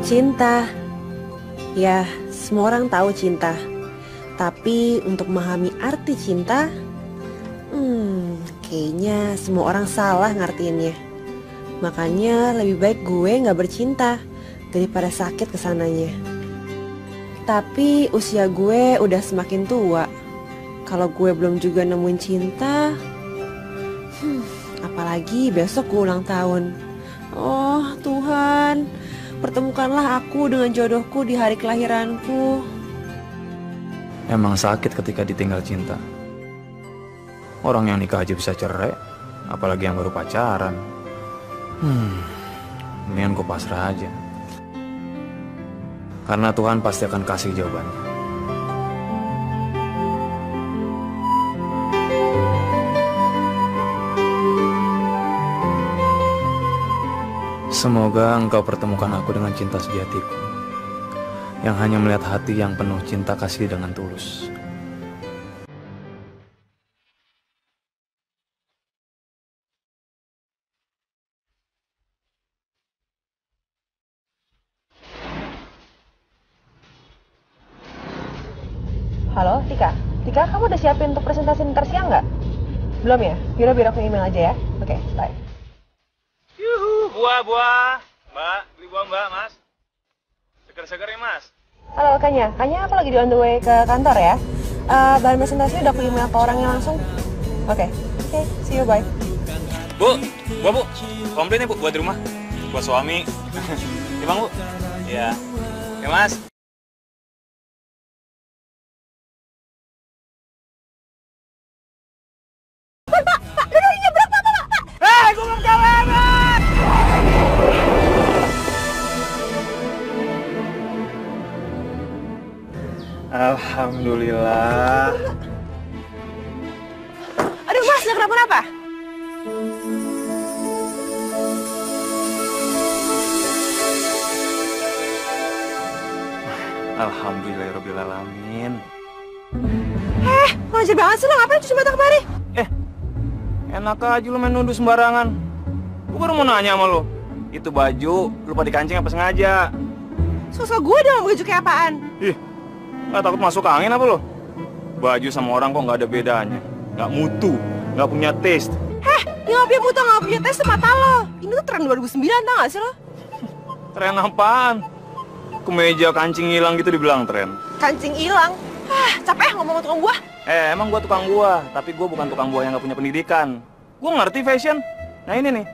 Cinta. Ya, semua orang tahu cinta. Tapi untuk memahami arti cinta, kayaknya semua orang salah ngertiinnya. Makanya lebih baik gue gak bercinta daripada sakit kesananya. Tapi usia gue udah semakin tua. Kalau gue belum juga nemuin cinta, apalagi besok gue ulang tahun. Oh Tuhan, pertemukanlah aku dengan jodohku di hari kelahiranku. Emang sakit ketika ditinggal cinta. Orang yang nikah aja bisa cerai, apalagi yang baru pacaran. Mendingan gue pasrah aja. Karena Tuhan pasti akan kasih jawabannya. Semoga engkau pertemukan aku dengan cinta sejatiku, yang hanya melihat hati yang penuh cinta kasih dengan tulus. Halo, Tika. Tika, kamu udah siapin untuk presentasi ntar siang nggak? Belum ya? Yaudah biar aku email aja ya. Oke, bye. Yuhu, buah. Mbak, beli buah mbak, mas. Seger-seger ya, mas. Halo, Kanya. Kanya aku lagi di on the way ke kantor ya. Bahan presentasi udah aku email ke orangnya langsung. Oke, see you, bye. Bu, buah bu. Komplit nih bu, buat di rumah. Buat suami. Iya bang bu? Iya. Ya mas. Gue belum jalan, Mas. Alhamdulillah. Aduh, Mas, nggak kenapa-napa? Alhamdulillahirobbilalamin. Ngajar banget sih lo, ngapain cuci mata kemari? Enak aja lu main nuduh sembarangan. Gue baru mau nanya sama lu. Itu baju lupa dikancing apa sengaja? Sosok gue dong baju kayak apaan? Ih, nggak takut masuk angin apa lo? Baju sama orang kok nggak ada bedanya. Nggak mutu, nggak punya taste. Yang nggak punya mutu, nggak punya tes mata lo. Ini tuh tren 2009, tau gak sih lo? Tren apaan? Kemeja kancing hilang gitu dibilang tren. Kancing hilang. Capek ngomong sama tukang buah. Emang gua tukang buah, tapi gua bukan tukang buah yang nggak punya pendidikan. Gua ngerti fashion. Nah ini nih,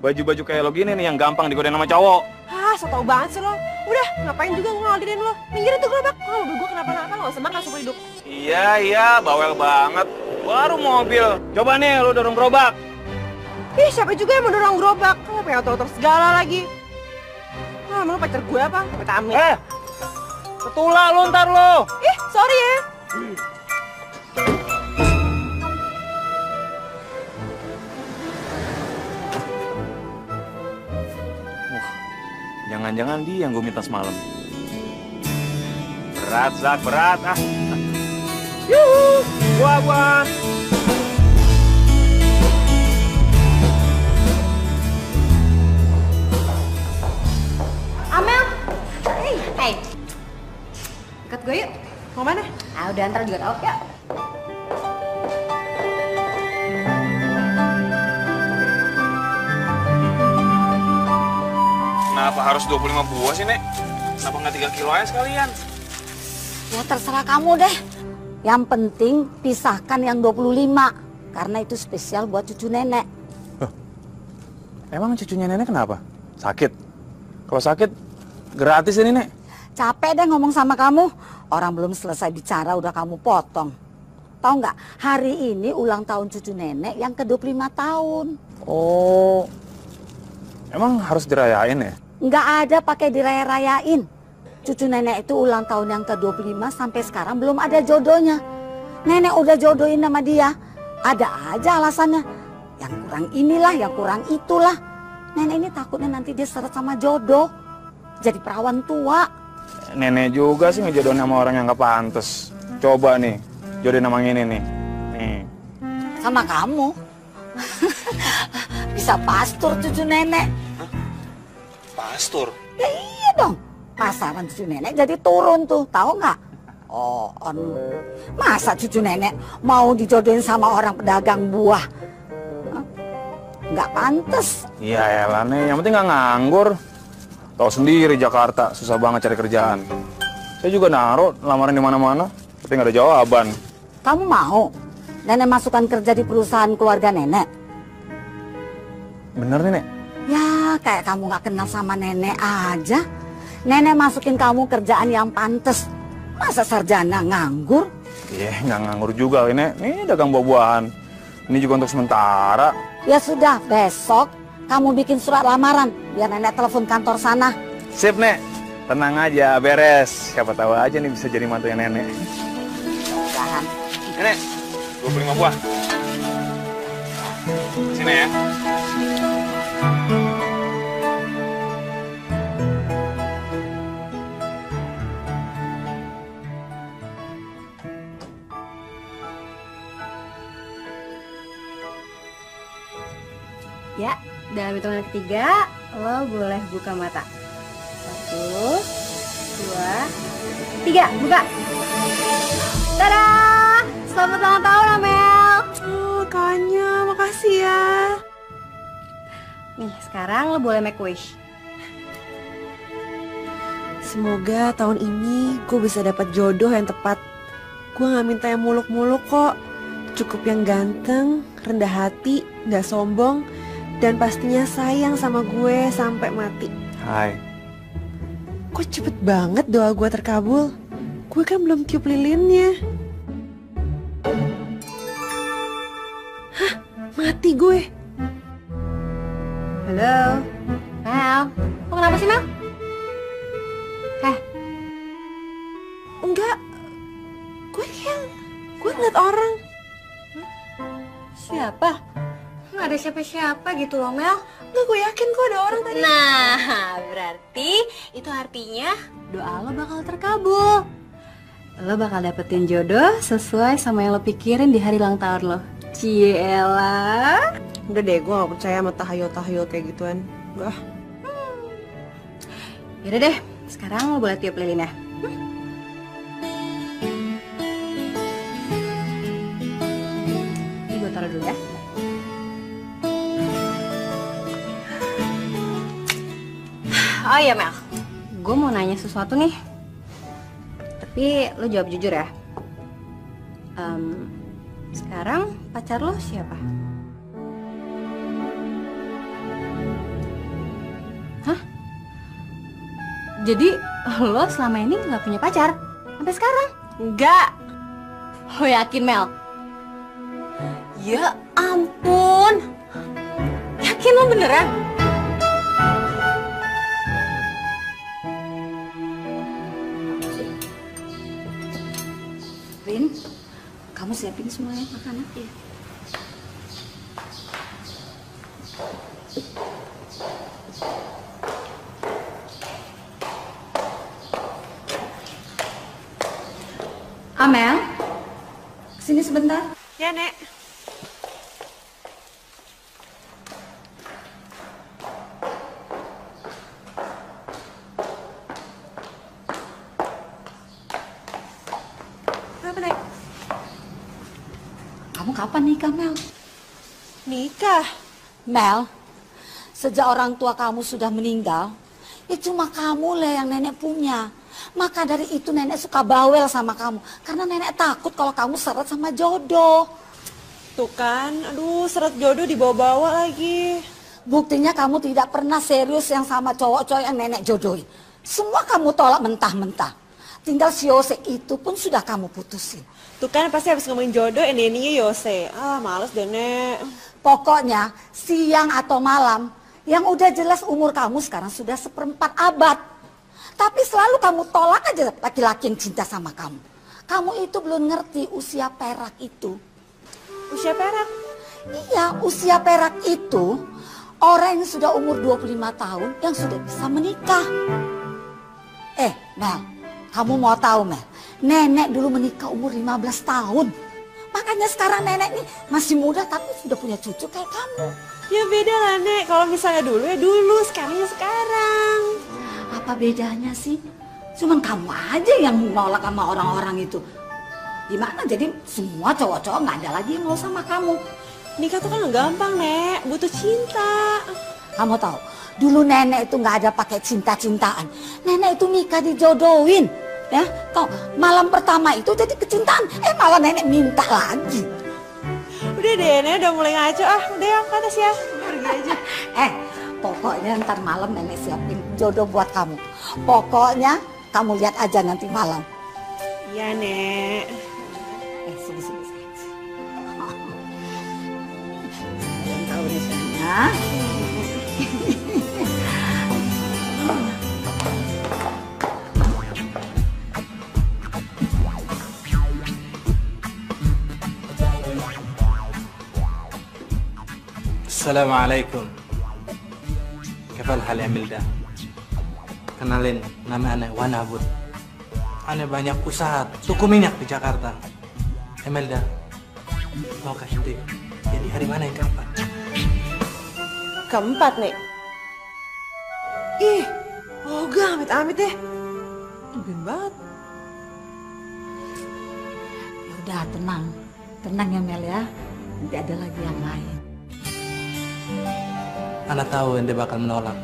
baju-baju kayak lo gini nih yang gampang digodain sama cowok. So tau banget sih lo. Udah, ngapain juga gue ngeladenin lo. Minggirin tuh gerobak. Kalau mobil gue kenapa-napa lo usah makan seumur hidup. Iya, bawel banget. Baru mobil. Coba nih lo dorong gerobak. Ih, siapa juga yang mau dorong gerobak? Kamu pengen otor-otor segala lagi. Emang lo pacar gue apa? Amit-amit. Ketula lo ntar lo. Ih, sorry ya. Jangan-jangan dia yang gue minta semalam. Berat, Zak, berat. Yuhu, buah. Amel, hey, ikut gue yuk. Mau mana? Udah ntar juga tau, yuk. Kenapa harus 25 buah sih, Nek? Kenapa nggak 3 kilo aja sekalian? Ya terserah kamu deh. Yang penting pisahkan yang 25. Karena itu spesial buat cucu nenek. Emang cucunya nenek kenapa? Sakit? Kalau sakit, gratis ini, Nek. Capek deh ngomong sama kamu. Orang belum selesai bicara udah kamu potong. Tahu nggak? Hari ini ulang tahun cucu nenek yang ke-25 tahun. Oh, emang harus dirayain ya? Nggak ada pakai diraya-rayain. Cucu nenek itu ulang tahun yang ke-25 sampai sekarang belum ada jodohnya. Nenek udah jodohin sama dia. Ada aja alasannya. Yang kurang inilah, yang kurang itulah. Nenek ini takutnya nanti dia seret sama jodoh. Jadi perawan tua. Nenek juga sih ngejodohin sama orang yang gak pantes. Coba nih, jodohin sama ini nih. Nih. Sama kamu. Bisa pastur cucu nenek. Pastur? Ya iya dong. pasaran cucu nenek jadi turun tuh, tahu nggak? Oh, masa cucu nenek mau dijodohin sama orang pedagang buah? Hah? Nggak pantas. Iya elah Nek, yang penting nggak nganggur. Tahu sendiri Jakarta susah banget cari kerjaan. Saya juga naruh lamaran di mana-mana, tapi nggak ada jawaban. Kamu mau nenek masukkan kerja di perusahaan keluarga nenek? Bener nih Nek? Ya, kayak kamu nggak kenal sama nenek aja. Nenek masukin kamu kerjaan yang pantas. Masa sarjana nganggur? Iya, nggak nganggur juga ini. Nih dagang buah-buahan. Ini juga untuk sementara. Ya sudah, besok kamu bikin surat lamaran biar nenek telepon kantor sana. Sip Nek, tenang aja, beres. Siapa tahu aja nih bisa jadi mantunya nenek. Jangan. Nenek, 25 buah. Sini ya. Ya, dalam hitungan ketiga, lo boleh buka mata. 1, 2, 3, buka. Dadah! Selamat ulang tahun, Amel! Oh, kawannya, makasih ya. Nih, sekarang lo boleh make wish. Semoga tahun ini gue bisa dapat jodoh yang tepat. Gue gak minta yang muluk-muluk kok. Cukup yang ganteng, rendah hati, gak sombong, dan pastinya sayang sama gue sampai mati. Hai. Kok cepet banget doa gue terkabul? Gue kan belum tiup lilinnya. Hah? Mati gue. Halo? Mel? Lo kenapa sih, Mel? Enggak. Gue ngeliat orang. Siapa? Nggak ada siapa-siapa gitu loh, Mel. Enggak, gue yakin kok ada orang tadi. Nah, berarti itu artinya doa lo bakal terkabul. Lo bakal dapetin jodoh sesuai sama yang lo pikirin di hari ulang tahun lo. Ciela. Udah deh, gue gak percaya sama tahayul-tahayul kayak gituan. Wah. Yaudah deh, sekarang lo boleh tiup lilinnya. Ini gue taruh dulu ya. Oh iya Mel, gue mau nanya sesuatu nih. Tapi lo jawab jujur ya. Sekarang pacar lo siapa? Hah? Jadi lo selama ini nggak punya pacar? Sampai sekarang? Enggak. Lo yakin Mel? Ya ampun. Yakin lo beneran? Rin, kamu siapin semuanya makanan ya. Amel, sini sebentar. Ya, Nek. Kenapa, Nek? Kamu kapan nikah, Mel? Nikah? Mel, sejak orang tua kamu sudah meninggal, ya cuma kamu lah yang nenek punya. Maka dari itu nenek suka bawel sama kamu. Karena nenek takut kalau kamu seret sama jodoh. Tuh kan, aduh seret jodoh dibawa-bawa lagi. Buktinya kamu tidak pernah serius yang sama cowok-cowok yang nenek jodohin. Semua kamu tolak mentah-mentah. Tinggal si Yose itu pun sudah kamu putusin. Tuh kan pasti habis ngomongin jodoh, endingnya Yose. Ah, males deh, Nek. Pokoknya siang atau malam, yang udah jelas umur kamu sekarang sudah 1/4 abad. Tapi selalu kamu tolak aja laki-laki yang cinta sama kamu. Kamu itu belum ngerti usia perak itu. Usia perak? Iya, usia perak itu orang yang sudah umur 25 tahun yang sudah bisa menikah. Mel, kamu mau tahu Mel? Nenek dulu menikah umur 15 tahun. Makanya sekarang nenek ini masih muda tapi sudah punya cucu kayak kamu. Ya beda lah, Nek. Kalau misalnya dulu ya dulu, sekarang ya sekarang. Apa bedanya sih? Cuman kamu aja yang nolak sama orang-orang itu. Gimana jadi semua cowok-cowok nggak ada lagi yang mau sama kamu? Nikah tuh kan nggak gampang, Nek. Butuh cinta. Kamu tahu, dulu nenek itu nggak ada pakai cinta-cintaan. Nenek itu nikah dijodohin. Ya, kau malam pertama itu jadi kecintaan. Malah nenek minta lagi. Udah deh, Nek udah mulai ngaco. Udah ya, ke atas ya. Pergi aja. Pokoknya ntar malam nenek siapin jodoh buat kamu. Pokoknya kamu lihat aja nanti malam. Iya, Nek. Sini. Yang tahu nih sayangnya. Assalamualaikum. Kefal hal Imelda. Kenalin, nama Ane Wanabut. Ane banyak usaha toko minyak di Jakarta. Imelda, mau kasih ide. Jadi hari mana yang keempat? Keempat, Nek. Ih, ogah amit-amit deh. Tumben banget. Ya udah tenang ya Mel ya. Nanti ada lagi yang lain. Ana tahu ente bakal menolak.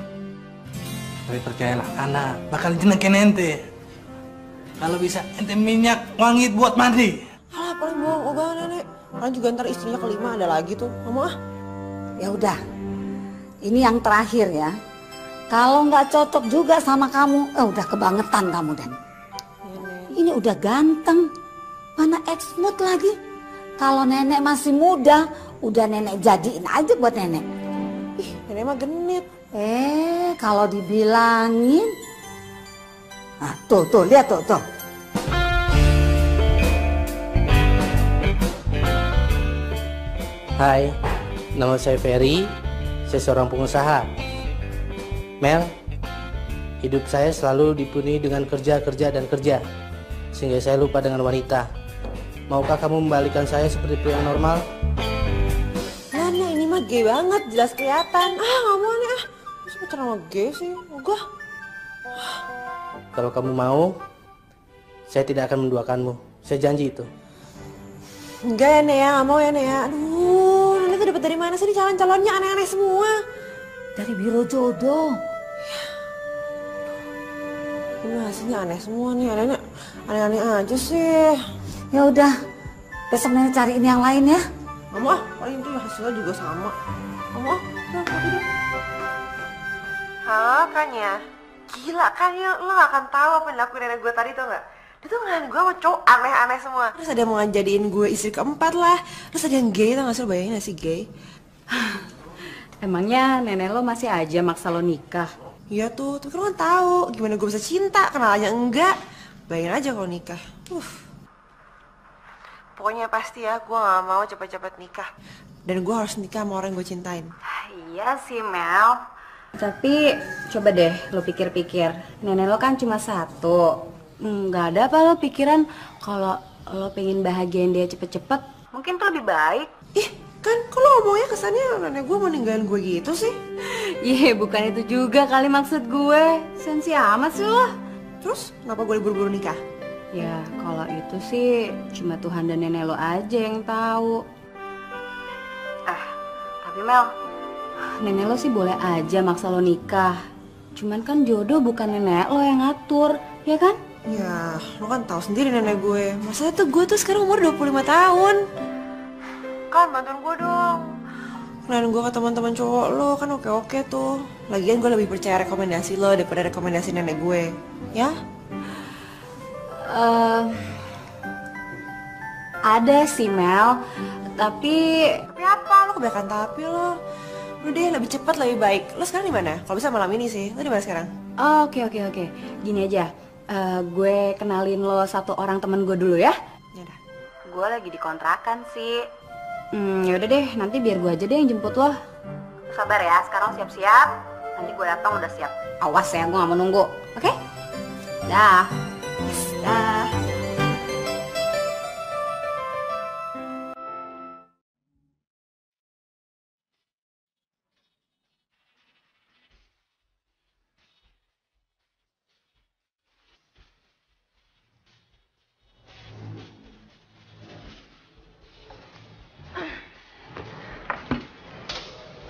Tapi percayalah, Ana bakal jenengin ente. Kalau bisa ente minyak wangi buat mandi. Alah, paling bohong ogah, Nenek. Kan juga ntar istrinya kelima ada lagi tuh. Ngomong ah. Ya udah. Ini yang terakhir ya. Kalau nggak cocok juga sama kamu, udah kebangetan kamu Dan. Ini udah ganteng, mana ex-mood lagi. Kalau nenek masih muda, udah nenek jadiin aja buat nenek. Ih, Nenek mah genit. Kalau dibilangin, nah tuh lihat tuh. Hai, nama saya Ferry, saya seorang pengusaha. Mel, hidup saya selalu dipenuhi dengan kerja, sehingga saya lupa dengan wanita. Maukah kamu membalikan saya seperti pria normal? Nenek ini mah gay banget, jelas kelihatan. Nggak mau nih Masa pacaran sama gay sih? Ogah. Kalau kamu mau, saya tidak akan menduakanmu. Saya janji itu. Enggak ya, Nek ya, nggak mau ya, Nek ya. Aduh, Nenek tuh dapat dari mana sih calon-calonnya aneh-aneh semua? Dari biro jodoh. Ini hasilnya aneh semua nih, aneh-aneh aja sih. Ya udah, besok nenek cariin yang lain ya. Nggak mau paling itu hasilnya juga sama. Nggak mau udah pergi deh. Halo, Kanya. Gila kan ya, lo gak akan tahu apa yang dilakuin nenek gue tadi tuh nggak? Dia tuh ngeliatin gue sama cowok aneh-aneh semua. Terus ada yang mau ngajadiin gue istri keempat lah. Terus ada yang gay, tau gak sih, lo bayangin gak sih gay? Emangnya nenek lo masih aja maksa lo nikah? Iya tuh, tapi lo kan tahu gimana gue bisa cinta, kenal aja enggak. Bayangin aja kalau nikah. Pokoknya pasti ya, gue gak mau cepet-cepet nikah. Dan gue harus nikah sama orang yang gue cintain. Iya sih Mel. Tapi coba deh lo pikir-pikir, nenek lo kan cuma satu. Nggak ada apa lo pikiran kalau lo pengen bahagiain dia cepet-cepet? Mungkin tuh lebih baik. Ih, kan kok lo ngomongnya kesannya nenek gue mau ninggalin gue gitu sih? Iya, bukan itu juga kali maksud gue. Sensi amat sih lo. Terus kenapa gue buru-buru nikah? Ya kalau itu sih cuma Tuhan dan nenek lo aja yang tahu. Tapi Mel, nenek lo sih boleh aja maksa lo nikah. Cuman kan jodoh bukan nenek lo yang ngatur, ya kan? Ya, lo kan tahu sendiri nenek gue. Masalah tuh gue tuh sekarang umur 25 tahun. Kan bantuin gue dong. Kenalin gue ke teman-teman cowok lo kan oke-oke tuh. Lagian gue lebih percaya rekomendasi lo daripada rekomendasi nenek gue. Ya? Ada sih Mel, tapi apa? Lo kebanyakan tapi lo. Udah deh, lebih cepat lebih baik. Lo sekarang di mana? Kalau bisa malam ini sih. Lo di mana sekarang? Oke. Gini aja, gue kenalin lo satu orang temen gue dulu ya. Yaudah. Gue lagi di kontrakan sih. Yaudah deh, nanti biar gue aja deh yang jemput lo. Sabar ya, sekarang siap-siap. Nanti gue datang udah siap. Awas ya, gue gak mau nunggu. Oke? Dah. Dah.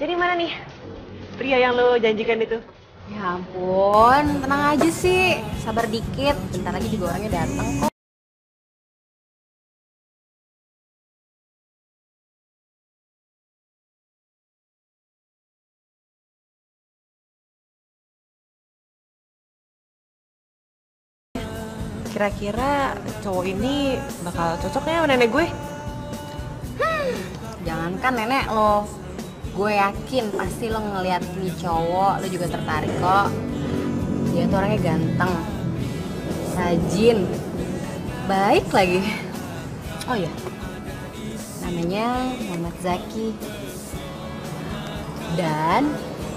Jadi mana nih pria yang lo janjikan itu? Ya ampun, tenang aja sih. Sabar dikit, bentar lagi juga orangnya datang kok. Kira-kira cowok ini bakal cocoknya sama nenek gue? Jangankan nenek lo, gue yakin pasti lo ngeliat nih cowok, lo juga tertarik kok. Dia tuh orangnya ganteng, rajin, baik lagi. Oh iya, namanya Muhammad Zaki. Dan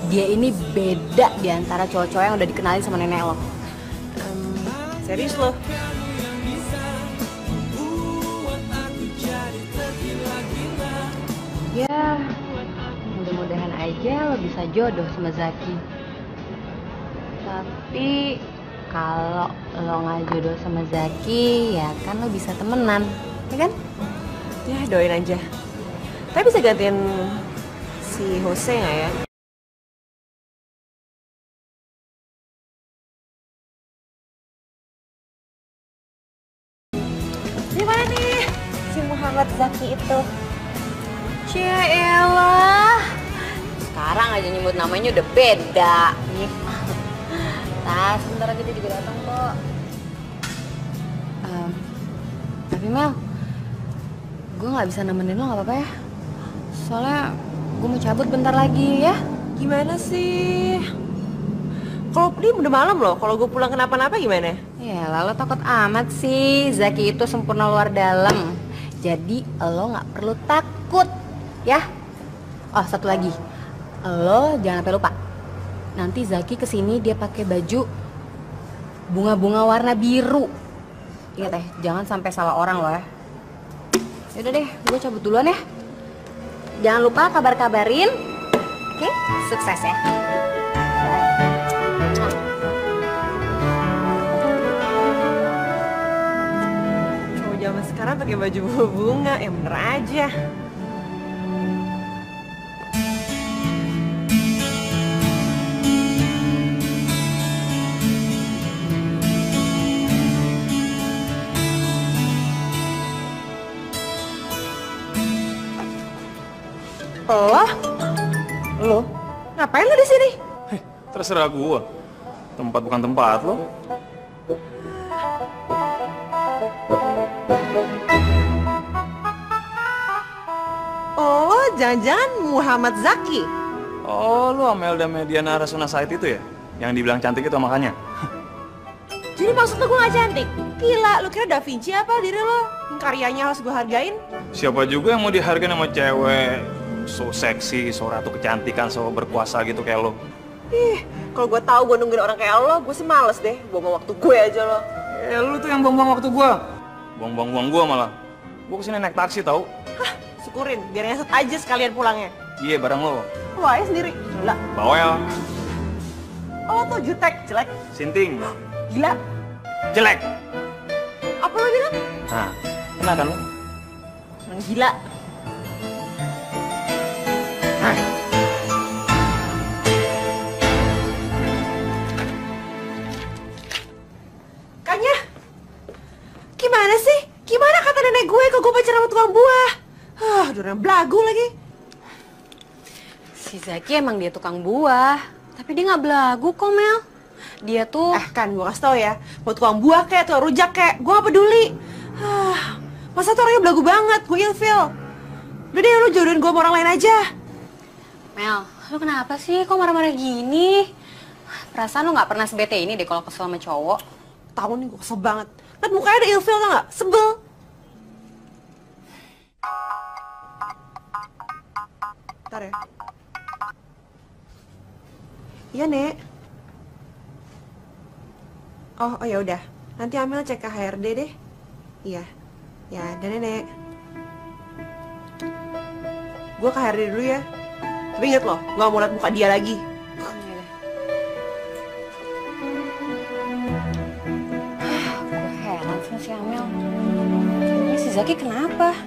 dia ini beda di antara cowok-cowok yang udah dikenalin sama nenek lo. Serius lo? Ya, mudah-mudahan aja lo bisa jodoh sama Zaki. Tapi kalau lo nggak jodoh sama Zaki, ya kan lo bisa temenan, ya kan? Ya doain aja. Tapi bisa gantiin si Jose nggak ya? Di mana nih si Muhammad Zaki itu? Cialah, sekarang aja nyebut namanya udah beda. Nah, sebentar lagi dia juga datang kok. Tapi Mel, gue nggak bisa nemenin lo, nggak apa-apa ya? Soalnya gue mau cabut bentar lagi ya. Gimana sih? Kalau ini udah malam loh, kalau gue pulang kenapa-napa gimana? Ya lalu takut amat sih, Zaki itu sempurna luar dalam. Jadi lo nggak perlu takut, ya. Oh satu lagi, lo jangan sampai lupa. Nanti Zaki kesini dia pakai baju bunga-bunga warna biru. Ingat ya, jangan sampai salah orang lo ya. Yaudah deh, gue cabut duluan ya. Jangan lupa kabar-kabarin. Oke, sukses ya. Cowok zaman sekarang pakai baju bunga, ya bener aja. Lo? Ngapain lo di sini? Terserah gua. Tempat bukan tempat lo. Oh, jangan-jangan Muhammad Zaki. Oh, lu Amelda Mediana Rasuna Said itu ya? Yang dibilang cantik itu makanya? Jadi maksud lo gue gak cantik? Gila, lo kira Da Vinci apa diri lo? Yang karyanya harus gue hargain? Siapa juga yang mau dihargain sama cewek so seksi, so ratu kecantikan, so berkuasa gitu kayak lo? Ih, kalau gue tahu gue nungguin orang kayak lo, gue sih males deh. Buang waktu gue aja lo. Lu tuh yang buang-buang waktu gua. Buang-buang gua malah. Gua kesini naik taksi tau. Hah, syukurin. Biar ngesot aja sekalian pulangnya. Iya, bareng lo. Lo aja sendiri. Gila. Bawel. Oh, tuh jutek. Jelek. Sinting. Gila. Jelek. Apa lo bilang? Nah, kena kan lo? Orang gila. Kanya, gimana sih? Gimana kata nenek gue kalau gue pacaran sama tukang buah? Udah belagu lagi. Si Zaki emang dia tukang buah, tapi dia nggak belagu kok Mel. Dia tuh Kan gue kasih tau ya, mau tukang buah kayak, tukang rujak kayak, gue gak peduli. Masa tuh orangnya belagu banget, gue ilfil. Udah deh, lu jodohin gue sama orang lain aja. Mel, lu kenapa sih kok marah-marah gini? Perasaan lu nggak pernah sebete ini deh kalau kesel sama cowok. Tahu nih, gue kesel banget. Lihat mukanya ada ilfil tau gak? Sebel. Ntar ya. Iya, Nek. Oh ya udah. Nanti Amel cek ke HRD deh. Iya. Ya, dan Nenek. Gue ke HRD dulu ya. Tapi inget loh, gue gak mau liat muka dia lagi. Gue heran sama si Amel. Ini si Zaki kenapa?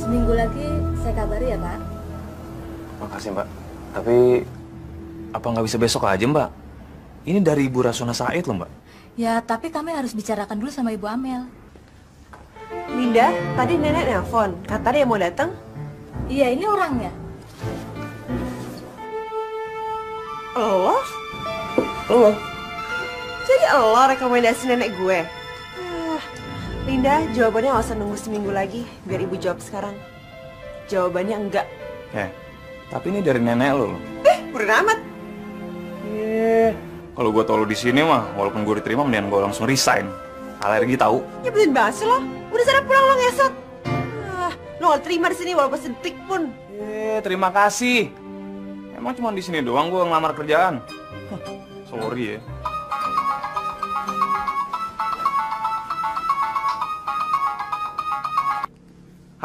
Seminggu lagi saya kabari ya, Pak. Makasih, Mbak. Tapi apa nggak bisa besok aja, Mbak? Ini dari Ibu Rasuna Said loh, Mbak. Ya, tapi kami harus bicarakan dulu sama Ibu Amel. Linda, tadi nenek nelpon, kata dia mau datang. Iya, ini orangnya. Lo? Lo? Jadi lo rekomendasi nenek gue? Linda, jawabannya nggak usah nunggu seminggu lagi, biar ibu jawab sekarang. Jawabannya enggak. Tapi ini dari nenek lo. Bodo amat. Kalau gue tau lo di sini mah, walaupun gue diterima, mendingan gue langsung resign. Alergi tahu. Nyebelin banget sih lo. Udah sana pulang lo ngesot. Lo gak terima di sini walaupun sedetik pun. Terima kasih. Emang cuma di sini doang gue ngelamar kerjaan. Sorry ya.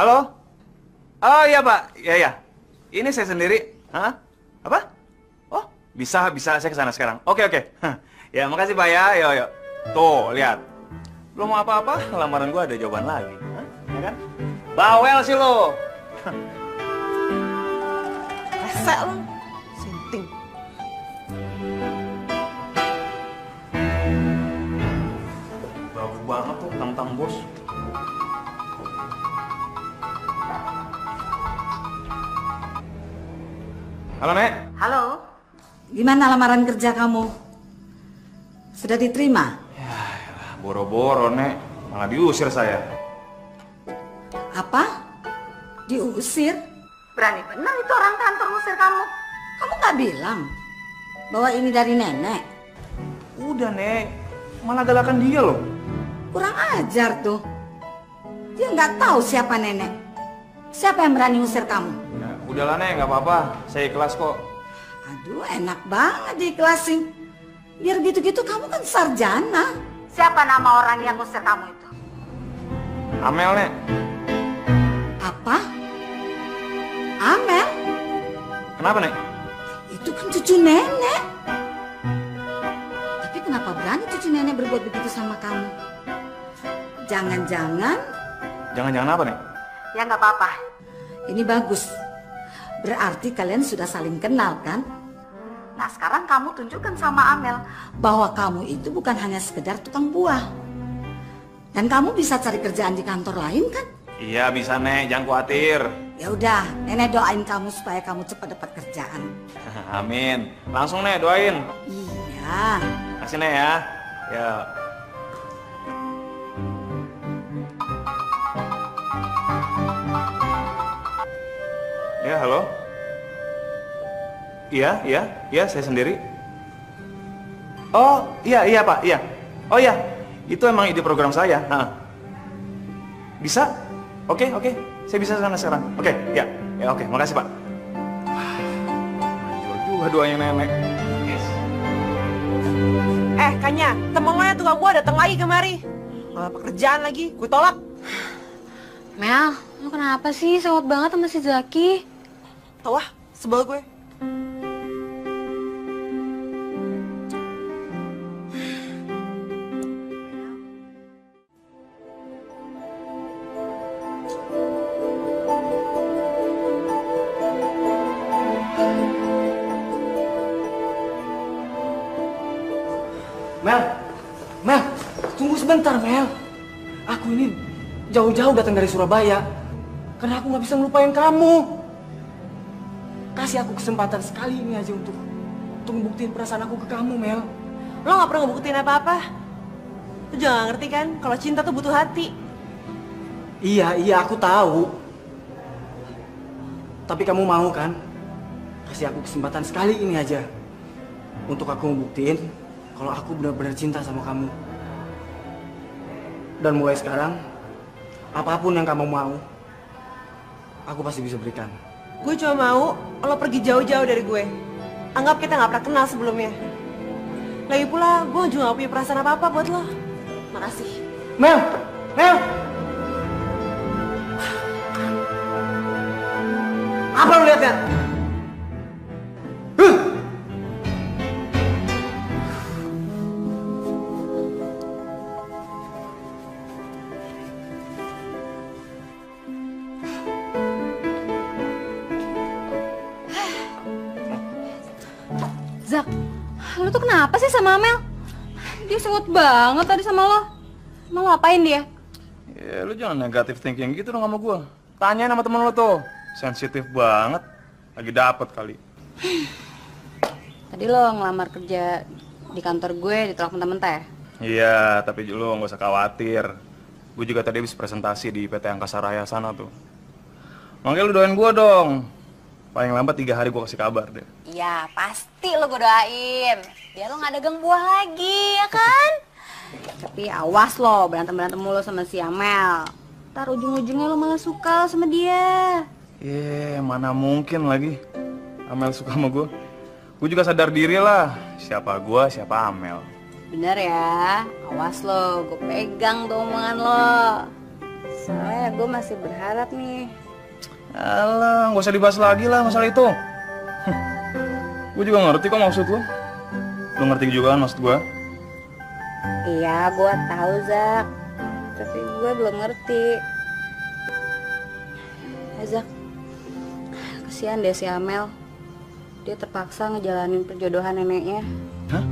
Halo? Oh iya Pak, iya. Ini saya sendiri. Hah? Apa? Oh, bisa saya kesana sekarang. Oke. Ya makasih Pak ya, yo. Tuh, lihat. Belum apa-apa, lamaran gue ada jawaban lagi. Hah? Ya kan? Bawel sih lo. Resek lo. Sinting. Bagus banget tuh, tang-tang bos. Halo, Nek. Halo. Gimana lamaran kerja kamu? Sudah diterima? Boro-boro, Nek. Malah diusir saya. Apa? Diusir? Berani benar itu orang kantor ngusir kamu. Kamu nggak bilang bahwa ini dari nenek? Udah, Nek. Malah galakan dia loh. Kurang ajar tuh. Dia nggak tahu siapa nenek. Siapa yang berani ngusir kamu? Ya, udahlah, Nek. Nggak apa-apa. Saya ikhlas kok. Aduh, enak banget diikhlasin. Biar gitu-gitu kamu kan sarjana. Siapa nama orang yang ngusir kamu itu? Amel, Nek. Apa? Amel? Kenapa, Nek? Itu kan cucu nenek. Tapi kenapa berani cucu nenek berbuat begitu sama kamu? Jangan-jangan... Jangan-jangan apa, Nek? Ya nggak apa-apa. Ini bagus. Berarti kalian sudah saling kenal kan? Nah sekarang kamu tunjukkan sama Amel bahwa kamu itu bukan hanya sekedar tukang buah. Dan kamu bisa cari kerjaan di kantor lain kan? Iya, bisa, Nek. Jangan khawatir. Ya udah, nenek doain kamu supaya kamu cepat dapat kerjaan. Amin. Langsung, Nek, doain. Iya. Kasih, Nek, ya. Ya. Ya, halo. Iya, saya sendiri. Oh, iya, Pak, iya. Oh iya, itu emang ide program saya. Bisa? Oke, saya bisa sana sekarang. Oke, ya, oke, makasih Pak. Manjur juga doanya nenek. Yes. Kanya, temen lo yang tukang buah datang lagi kemari. Malah pekerjaan lagi, gue tolak. Mel, lu kenapa sih sewot banget sama si Zaki? Tau ah, sebel gue. Mel, tunggu sebentar Mel. Aku ini jauh-jauh datang dari Surabaya karena aku nggak bisa ngelupain kamu. Kasih aku kesempatan sekali ini aja untuk ngebuktiin perasaan aku ke kamu, Mel. Lo gak pernah ngebuktiin apa-apa. Lo juga gak ngerti kan kalau cinta tuh butuh hati. Iya, aku tahu. Tapi kamu mau kan? Kasih aku kesempatan sekali ini aja untuk aku ngebuktiin kalau aku benar-benar cinta sama kamu. Dan mulai sekarang, apapun yang kamu mau, aku pasti bisa berikan. Gue cuma mau lo pergi jauh-jauh dari gue. Anggap kita gak pernah kenal sebelumnya. Lagi pula, gue juga gak punya perasaan apa-apa buat lo. Makasih. Mel! Apa lu lihat-lihat? Zak, lu tuh kenapa sih sama Amel? Dia sengut banget tadi sama lo. Emang lo apain dia? Ya lu jangan negatif thinking gitu dong sama gua. Tanyain sama temen lo tuh. Sensitif banget. Lagi dapet kali. Tadi lo ngelamar kerja di kantor gue ditolak mentah-mentah ya? Iya, tapi lu nggak usah khawatir. Gue juga tadi habis presentasi di PT Angkasa Raya sana tuh. Makanya lu doain gua dong. Paling lambat 3 hari gua kasih kabar deh. Iya, pasti lo gue doain. Biar lo gak dagang buah lagi, ya kan? Tapi awas lo, berantem-berantem mulu sama si Amel. Ntar ujung-ujungnya lo malah suka sama dia. Mana mungkin lagi Amel suka sama gua. Gue juga sadar diri lah. Siapa gua, siapa Amel. Bener ya, awas lo, gue pegang tuh omongan lo. Soalnya gue masih berharap nih. Alah, nggak usah dibahas lagi lah masalah itu. Gue juga ngerti kok maksud lo. Lo ngerti juga kan maksud gue? Iya, gue tahu Zak. Tapi gue belum ngerti. Zak, kasihan deh si Amel. Dia terpaksa ngejalanin perjodohan neneknya. Hah?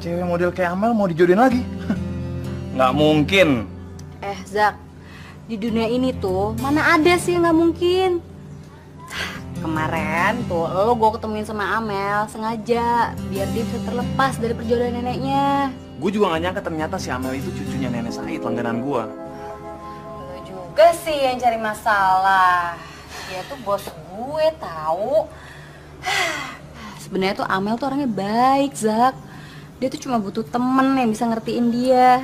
Cewek model kayak Amel mau dijodohin lagi? Nggak mungkin. Zak, di dunia ini tuh mana ada sih nggak mungkin. Kemarin tuh lo gue ketemuin sama Amel sengaja biar dia bisa terlepas dari perjodohan neneknya. Gue juga nggak nyangka ternyata si Amel itu cucunya nenek Said, langganan gue. Lo juga sih yang cari masalah. Dia tuh bos gue tahu. Sebenarnya tuh Amel tuh orangnya baik, Zak. Dia tuh cuma butuh temen yang bisa ngertiin dia.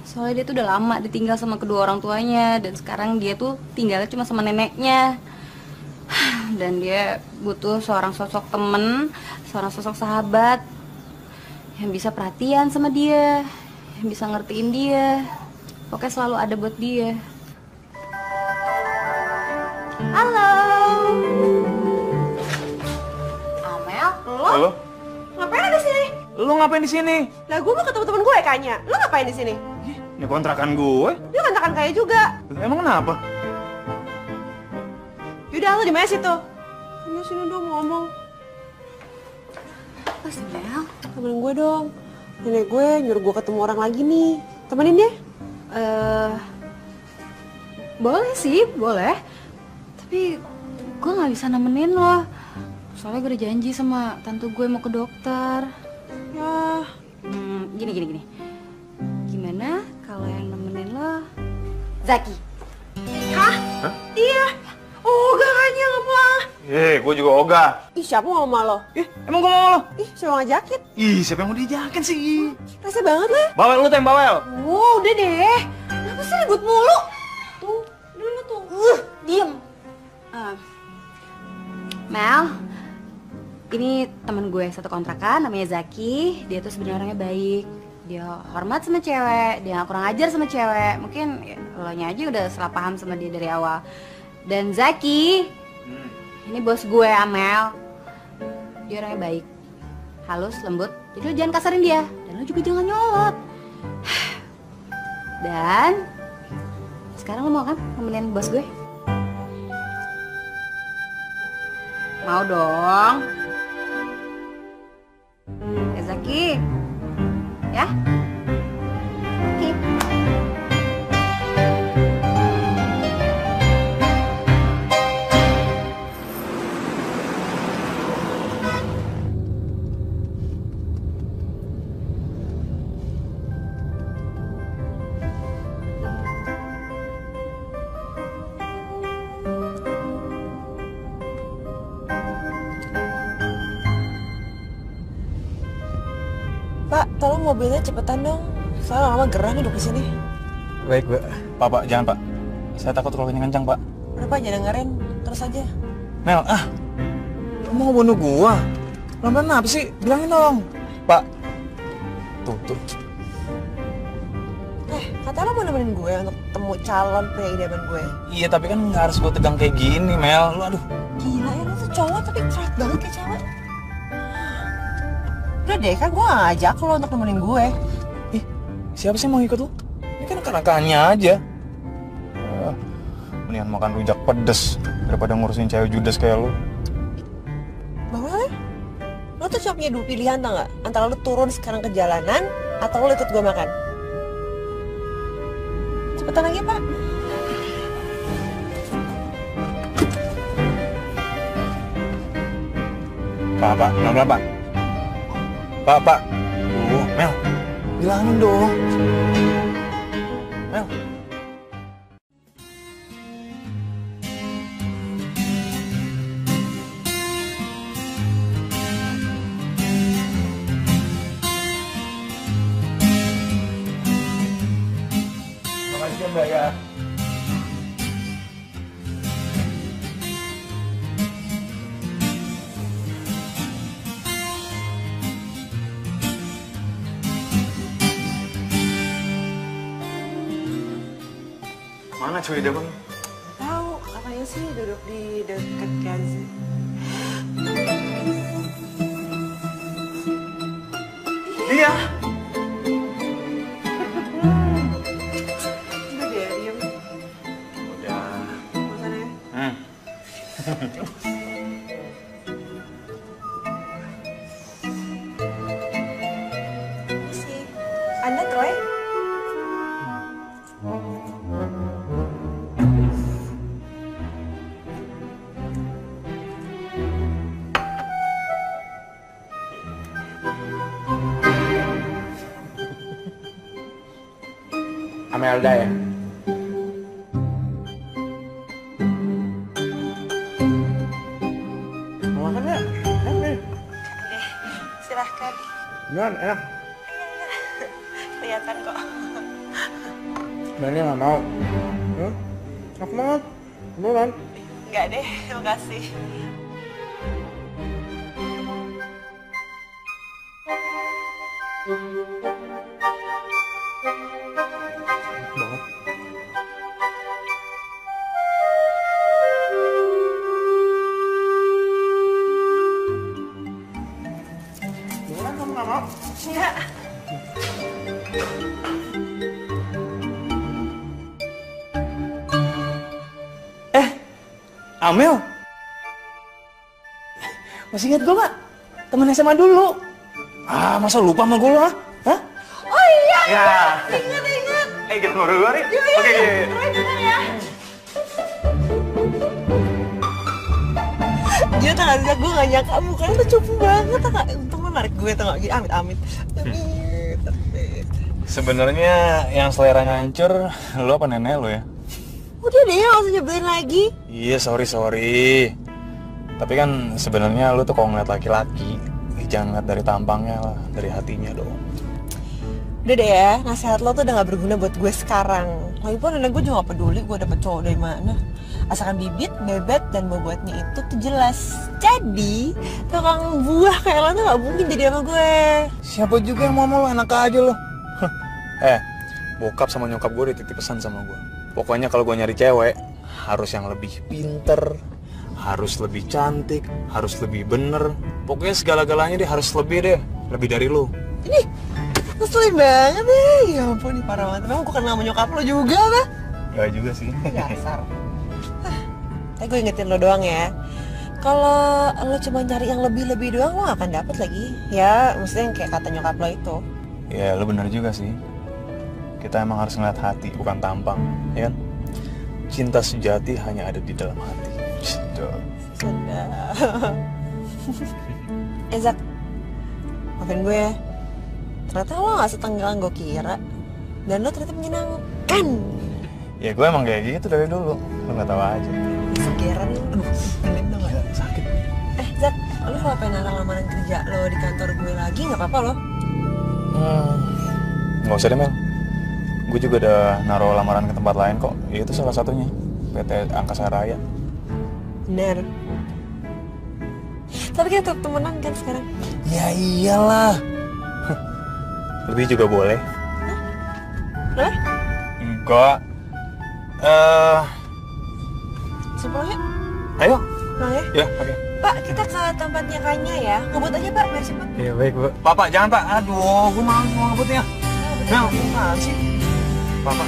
Soalnya dia tuh udah lama ditinggal sama kedua orang tuanya. Dan sekarang dia tuh tinggalnya cuma sama neneknya. Dan dia butuh seorang sosok temen, seorang sosok sahabat yang bisa perhatian sama dia, yang bisa ngertiin dia. Pokoknya selalu ada buat dia. Halo Amel, lo? Halo? Ngapain ada di sini? Lo ngapain di sini? Lah gue mau ketemu temen gue kayaknya. Lo ngapain di sini? Ini kontrakan gue. Dia kontrakan kayak juga. Emang kenapa? Yaudah lo di mana situ? Sini dong ngomong. apa sih Mel? Temenin gue dong. Nenek gue nyuruh gue ketemu orang lagi nih. Temenin dia? Boleh sih, boleh. Tapi gue nggak bisa nemenin lo. Soalnya gue udah janji sama tante gue mau ke dokter. Ya. Gini. Gimana kalau yang nemenin lo Zaki? Hah? Iya. Oh, gaknya nggak mau. Gue juga ogah. Ih, siapa mau sama lo? Emang gue mau lo? Ih, siapa ngajakin? Siapa yang mau dijakin sih? Rasa banget lah. Bawel lu tem bawel. Wow, udah deh. Kenapa sih ribut mulu? Tuh, dulu tuh. Diem. Mel, ini temen gue satu kontrakan, namanya Zaki. Dia tuh sebenarnya orangnya baik. Dia hormat sama cewek, dia gak kurang ajar sama cewek. Mungkin ya, lo nya aja udah salah paham sama dia dari awal. Dan Zaki, ini bos gue Amel. Dia orangnya baik, halus, lembut. Jadi lo jangan kasarin dia. Dan lo juga jangan nyolot. Dan sekarang lo mau kan nemenin bos gue? Mau dong. Zaki, ya? Oke. Pak, tolong mobilnya cepetan dong. Soalnya lama gerah nih duduk di sini. Baik, Pak. Pak, jangan, Pak. Saya takut kalau kencang, Pak. Udah Pak, jangan dengerin. Terus aja. Mel, kamu mau bunuh gua? Pelan-pelan apa sih? Bilangin dong. Pak. Tuh. Katanya lo mau nemenin gue untuk temu calon pria idaman gue. Iya, tapi kan nggak harus gua tegang kayak gini, Mel. Lu aduh. Gila ya, lo tuh cowok tapi cerat banget kayak cewek. Udah deh, kan gue ngajak lo untuk nemenin gue. Siapa sih mau ikut lu? Ini kan akan-akannya aja. Mendingan makan rujak pedes daripada ngurusin cewek judes kayak lu. Bawel ya? Lo Lo tuh cuma punya dua pilihan tau gak? Antara lo turun sekarang ke jalanan atau lo ikut gue makan. Cepetan lagi Pak. Pak, pelan-pelan Pak. Pak. Mel, bilangin dong. Mel. Makasih Mbak ya. Mana cuy depan? Tahu, katanya sih duduk di dekat Gazi. Iya. Udah deh, diem. Udah. Sana ya. Misi. Anda Troy? Amelda ya? Mau makan ya? Silahkan. Beneran, enak. Kelihatan kok. Sebenarnya nggak mau. Enak banget. Beneran. Enggak deh, makasih. Banget. Beneran kamu nggak mau? Enggak. Amel. Masih ingat gue gak? Temen SMA dulu. Ah, masa lupa sama gue lo, ah? Hah? Oh iya. Ya. Ingat. Kita ngobrol dulu, Ri. Oke. Troy dengar ya. Dia tau gak sih, gue gak nyangka mukanya tuh cupu banget tau gak? Untung lo narik gue tau gak? Amit-amit. Amit. Sebenarnya yang seleranya hancur, lo apa nenek lo ya? Udah deh, gak usah nyebelin lagi. Iya, sorry. Tapi kan sebenarnya lo tuh kalau ngeliat laki-laki, jangan ngeliat dari tampangnya lah, dari hatinya dong. Udah deh ya, nasihat lo tuh udah gak berguna buat gue sekarang. Lagipun nenek gue juga gak peduli gue dapet cowok dari mana. Asalkan bibit, bebet, dan bobotnya itu tuh jelas. Jadi, tukang buah kayak lo tuh gak mungkin jadi sama gue. Siapa juga yang mau lo, enak aja lo. Bokap sama nyokap gue udah titip pesan sama gue. Pokoknya kalau gue nyari cewek, harus yang lebih pinter, harus lebih cantik, harus lebih bener. Pokoknya segala-galanya dia harus lebih dari lo. Ini, ngeselin banget deh. Ya ampun, nih parah banget. Memang gue kenal sama nyokap lo juga, apa? Gak juga sih. Dasar. Tapi gue ingetin lo doang ya. Kalau lo cuma nyari yang lebih-lebih doang, lo gak akan dapet lagi. Ya, maksudnya yang kayak kata nyokap lo itu. Ya, lo bener juga sih. Kita emang harus ngeliat hati, bukan tampang, ya kan? Cinta sejati hanya ada di dalam hati. Sudah. Zak, maafin gue ya. Ternyata lo gak setenggelam gue kira. Dan lo ternyata menyenangkan. Ya gue emang kayak gitu dari dulu. Lo gak tahu aja. Segeran lo. Aduh, dong gak? Sakit. Zak, lo kalau pengen naruh lamaran kerja lo di kantor gue lagi gak apa-apa lo? Gak usah deh Mel. Gue juga udah naruh lamaran ke tempat lain kok. Ya, itu salah satunya, PT Angkasa Raya. Bener. Tapi kita tetap temenan kan sekarang? Ya iyalah. Lebih juga boleh. Hah? Enggak. Sepulang ya? Ayo. Pulang ya? Ya, oke. Pak, kita ke tempatnya Kanya ya. Ngebut aja Pak, biar cepet. Iya baik bu. Pak, jangan Pak. Aduh, gue malas mau ngebutnya. Mel, Gimana sih? Pak.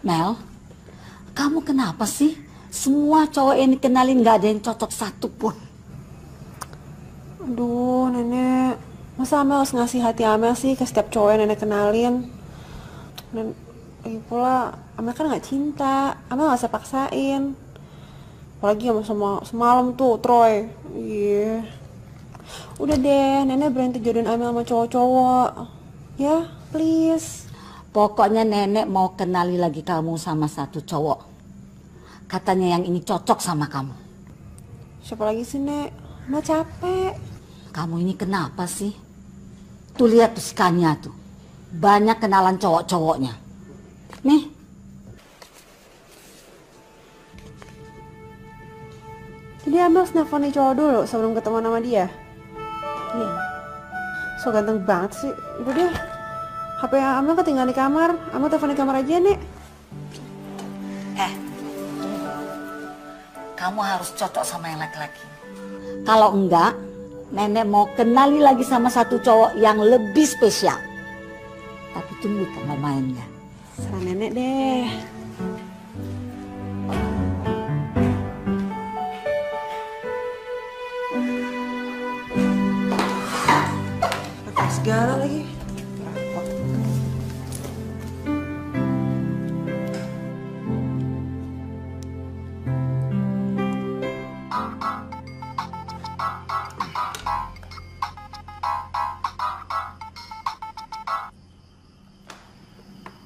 Mel, kamu kenapa sih? Semua cowok yang dikenalin gak ada yang cocok satu pun. Aduh, Nenek. Masa Amel harus ngasih hati Amel sih ke setiap cowok yang Nenek kenalin? Dan lagi pula, Amel kan gak cinta. Amel gak usah paksain. Apalagi sama semalam tuh, Troy. Iya. Udah deh, Nenek berhenti jodohin Amel sama cowok-cowok. Ya, please. Pokoknya Nenek mau kenali lagi kamu sama satu cowok. Katanya yang ini cocok sama kamu. Siapa lagi sih, Nek? Amel capek. Kamu ini kenapa sih? Tuh lihat tuh Skanya tuh. Banyak kenalan cowok-cowoknya. Nih. Jadi Amel harus nelfon cowok dulu sebelum ketemu sama dia? Iya. So ganteng banget sih. Udah deh. HP Amel ketinggalan di kamar. Amel telepon di kamar aja, Nek. Kamu harus cocok sama yang laki-laki. Kalau enggak, Nenek mau kenali lagi sama satu cowok yang lebih spesial. Tapi tunggu kamar mainnya. Serah Nenek deh. Pakai segala lagi.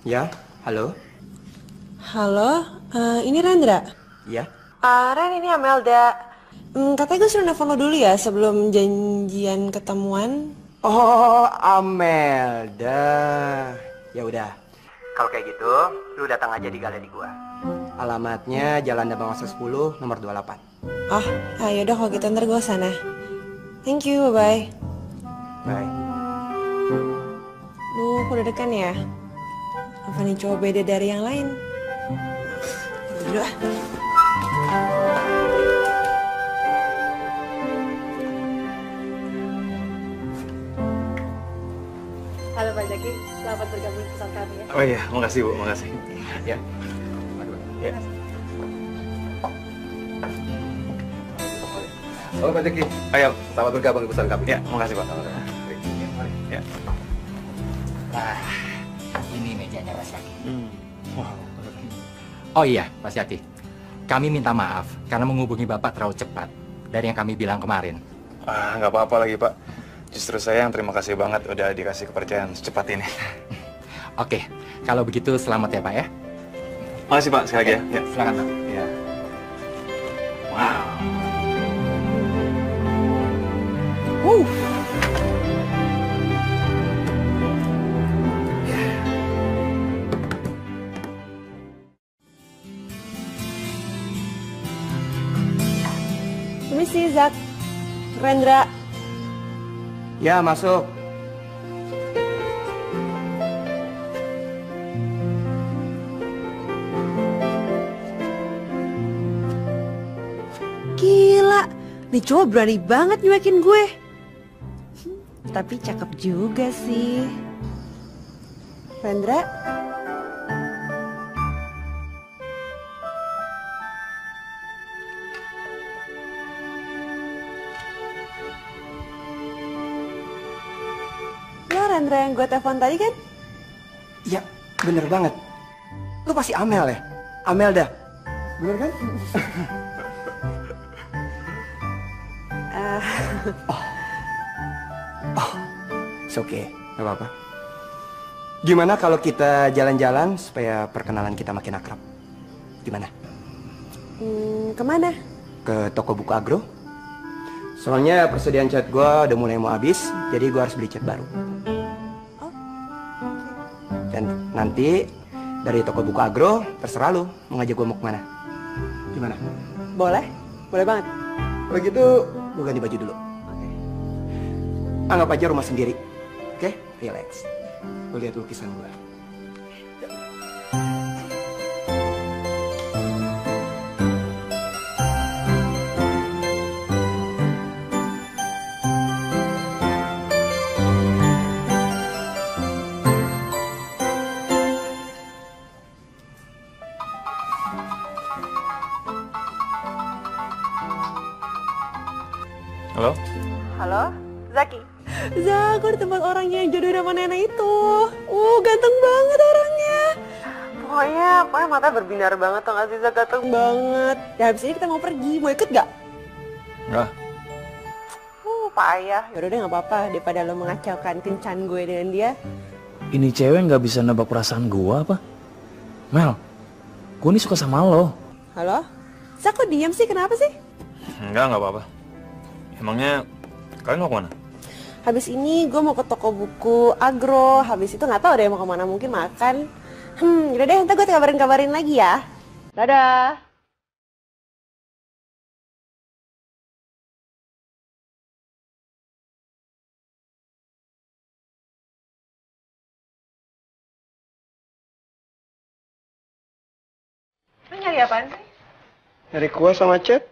Ya, halo. Halo, ini Rendra. Ya. Ren, ini Amelda. Katanya gue suruh nelfon lo dulu ya sebelum janjian ketemuan. Oh, Amelda. Ya udah. Kalau kayak gitu, lu datang aja di galeri gua. Alamatnya Jalan Damangasa 10, nomor 28. Oh, yaudah kalau gitu ntar gue sana. Thank you, bye-bye. Bye. Duh, udah dekan ya? Apa nih cowok beda dari yang lain? Dulu ah. Halo Pak Zaki, selamat bergabung di pesan kami ya. Oh iya, makasih Bu, makasih. Ya. Ya. Halo Pak Zaki. Ayo, Selamat bergabung di pesan kami. ya, makasih Pak. Ya. Nah, ini mejanya Mas Yaki. Oh iya, Mas Yaki. Kami minta maaf karena menghubungi Bapak terlalu cepat dari yang kami bilang kemarin. Nggak apa-apa lagi, Pak. Justru saya yang terima kasih banget udah dikasih kepercayaan secepat ini. Oke, kalau begitu selamat ya Pak ya. Makasih Pak, sekali lagi ya. Ya. Silakan Pak. Ya. Wow. Permisi, Zak. Rendra. Ya, masuk. Gila, nih cowok berani banget nyuekin gue. Tapi cakep juga sih. Rendra? Lo Rendra yang gue telepon tadi kan? Ya, bener banget. Lu pasti Amel ya? Amelda. Bener kan? It's okay, gak apa-apa. Gimana kalau kita jalan-jalan supaya perkenalan kita makin akrab? Gimana? Kemana? Ke toko buku Agro. Soalnya persediaan cat gua udah mulai mau habis, jadi gua harus beli cat baru. Dan nanti dari toko buku Agro terserah lu mau ngajak gua mau kemana. Gimana? Boleh? Boleh banget. Kalau gitu gua ganti baju dulu. Anggap aja rumah sendiri. Oke? Relax. Gua lihat lukisan gua. Halo? Halo, Zaki. Zak, gue di tempat orangnya yang jodohin sama nenek itu. Ganteng banget orangnya. Pokoknya mata berbinar banget, tau gak sih Zak, ganteng banget. Ya habis ini kita mau pergi, mau ikut gak? Enggak. Payah. Yaudah deh gak apa-apa, daripada lo mengacaukan kencan gue dengan dia. Ini cewek nggak bisa nebak perasaan gua apa? Mel, gua nih suka sama lo. Halo? Zak, kok diam sih? Kenapa sih? Nggak apa-apa. Emangnya kalian mau kemana? Habis ini gue mau ke toko buku Agro. Habis itu nggak tahu deh mau kemana, mungkin makan. Yaudah deh, ntar gue kabarin lagi ya. Dadah. Lo nyari apaan sih? Nyari kuah sama cat.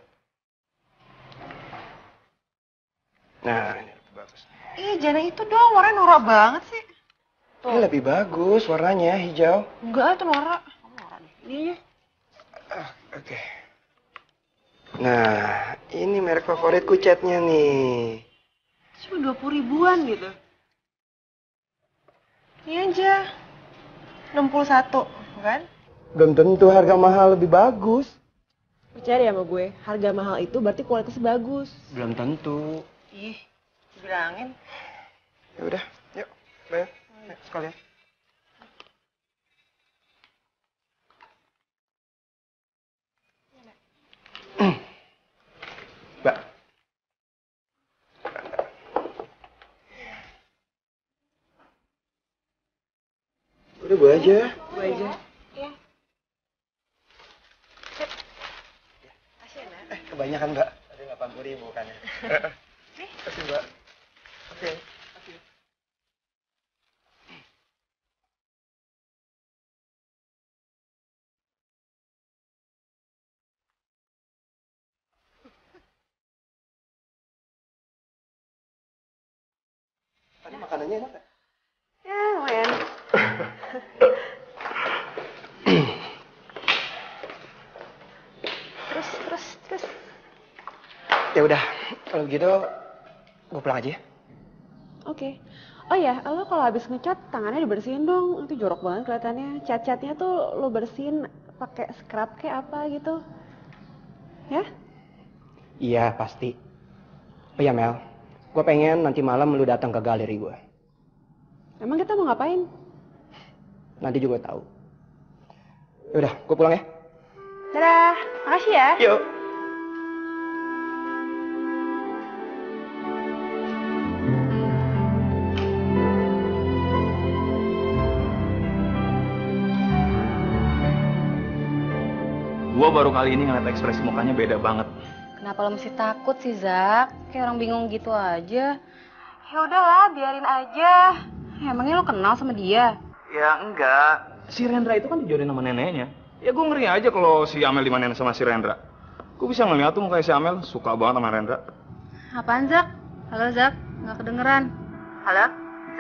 Nah, ini lebih bagus. Jangan itu doang, warnanya norak banget sih. Ini lebih bagus warnanya, hijau. Enggak, itu norak. Ini aja. Oke. Nah, ini merek favoritku catnya nih. Cuma 20 ribuan gitu. Ini aja. 61, kan? Belum tentu harga mahal lebih bagus. Percaya deh sama gue, harga mahal itu berarti kualitasnya bagus. Belum tentu. Ih, bilangin. Ya udah, yuk, bayar. Ayo, sekalian. Mbak. Udah gue aja. Gue aja. Iya. Kasian ya. Kebanyakan Mbak. Tadi 80.000 kan ya. Kasih Mbak. Oke. Kasih. Tadi makanannya enak gak? Ya, lumayan. Terus. Ya udah, kalau gitu gue pulang aja ya. Oke. Oh ya, lo kalau habis ngecat tangannya dibersihin dong. Itu jorok banget kelihatannya. Cat-catnya tuh lo bersihin pakai scrub kayak apa gitu. Ya? Iya, pasti. Oh ya Mel, gue pengen nanti malam lu datang ke galeri gue. Emang kita mau ngapain? Nanti juga tahu. Yaudah, gue pulang ya. Dadah, makasih ya. Yuk. Gua baru kali ini ngeliat ekspresi mukanya beda banget. Kenapa lo mesti takut sih, Zak? Kayak orang bingung gitu aja. Ya udahlah, biarin aja. Emangnya lo kenal sama dia? Ya enggak. Si Rendra itu kan dijodohin sama neneknya. Ya gue ngeri aja kalau si Amel dimainin sama si Rendra. Gue bisa ngeliat tuh mukanya si Amel suka banget sama Rendra. Apaan, Zak? Halo, Zak? Nggak kedengeran. Halo,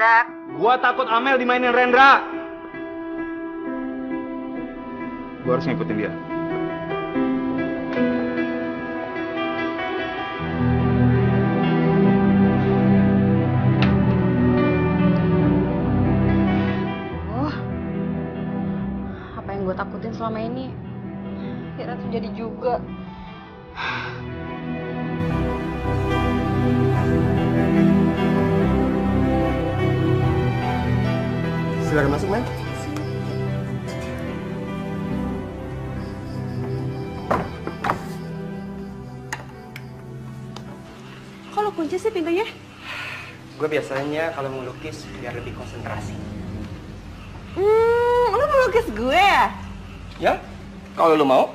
Zak? Gua takut Amel dimainin Rendra. Gue harus ngikutin dia. Gue takutin selama ini akhirnya terjadi juga. Silakan masuk, Mel. Kok lo kunci sih pintunya? Gue biasanya kalau melukis biar lebih konsentrasi. Lo melukis gue ya? Ya, kalau lu mau.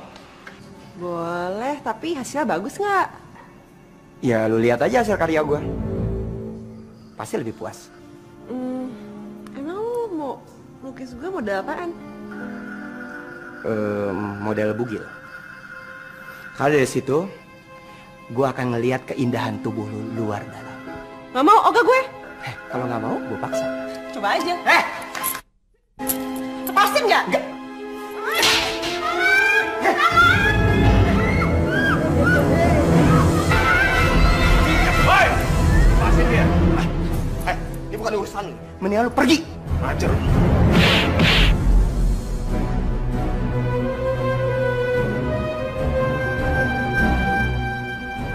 Boleh, tapi hasilnya bagus nggak? Ya, lu lihat aja hasil karya gue. Pasti lebih puas. Emang lo mau lukis gue model apaan? Model bugil. Kalau dari situ, gue akan ngelihat keindahan tubuh lu luar dalam. Nggak mau, ogah gue. Kalau nggak mau, gue paksa. Coba aja. Lepasin nggak? Nggak. Mendingan lu pergi. Ajar.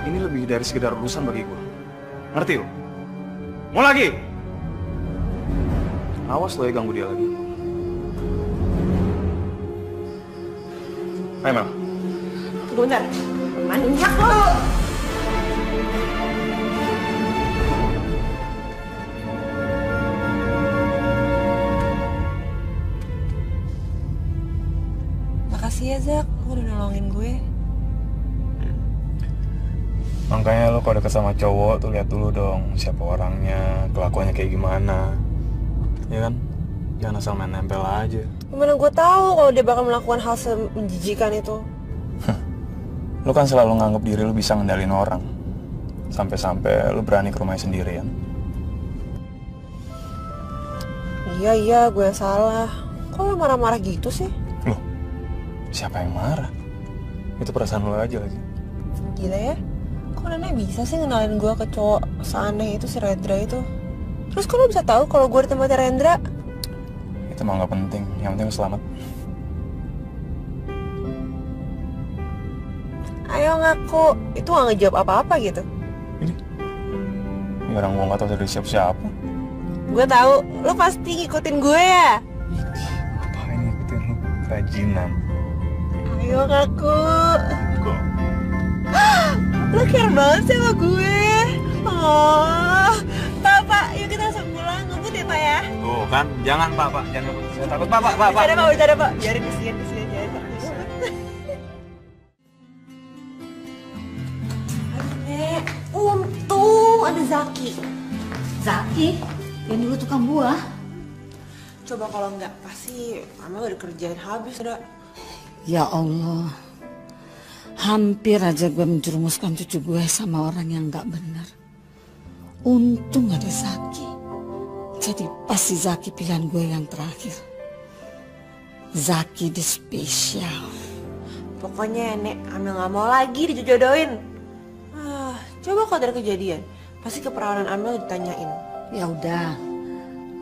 Ini lebih dari sekedar urusan bagi gue. Ngerti lo? Mau lagi? Awas lo ya ganggu dia lagi. Ayo Mel. Tunggu bentar. Manjak lo. Makasih ya Zak, lo udah nolongin gue. Makanya lo kalau deket sama cowok tuh lihat dulu dong siapa orangnya, kelakuannya kayak gimana. Ya kan? Jangan asal main nempel aja. Gimana gue tahu kalau dia bakal melakukan hal semenjijikan itu? Lo kan selalu nganggap diri lo bisa ngendalin orang. Sampai-sampai lo berani ke rumahnya sendirian. Iya, gue yang salah. Kok lo marah-marah gitu sih? Loh, siapa yang marah? Itu perasaan lo aja lagi. Gila ya? Kok Nenek bisa sih ngenalin gue ke cowok seaneh itu, si Rendra itu? Terus kok lo bisa tahu kalau gue di tempatnya Rendra? Itu mah nggak penting, yang penting lo selamat. Ayo ngaku, itu gak ngejawab apa-apa gitu. Ya orang gue nggak tahu dari siapa-siapa. Gue tahu, lo pasti ngikutin gue ya? Ngapain ngikutin lo? Kerajinan. Ayo ngaku. Lo care banget sih sama gue. Oh, Pak, yuk kita langsung pulang. Ngebut ya Pak ya? Tuh kan, jangan Pak, jangan ngebut. Saya takut Pak. Bercanda Pak. Biarin kesini jangan takut. Nek, untung ada Zaki. Zaki, yang dulu tukang buah. Coba kalau enggak, pasti Mama udah kerjain habis udah. Ya Allah, hampir aja gue menjerumuskan cucu gue sama orang yang gak benar. Untung ada Zaki. Jadi pasti Zaki pilihan gue yang terakhir. Zaki the special. Pokoknya Nek, Amel gak mau lagi dijodohin. Coba kalau ada kejadian, pasti keperawanan Amel ditanyain. Ya udah,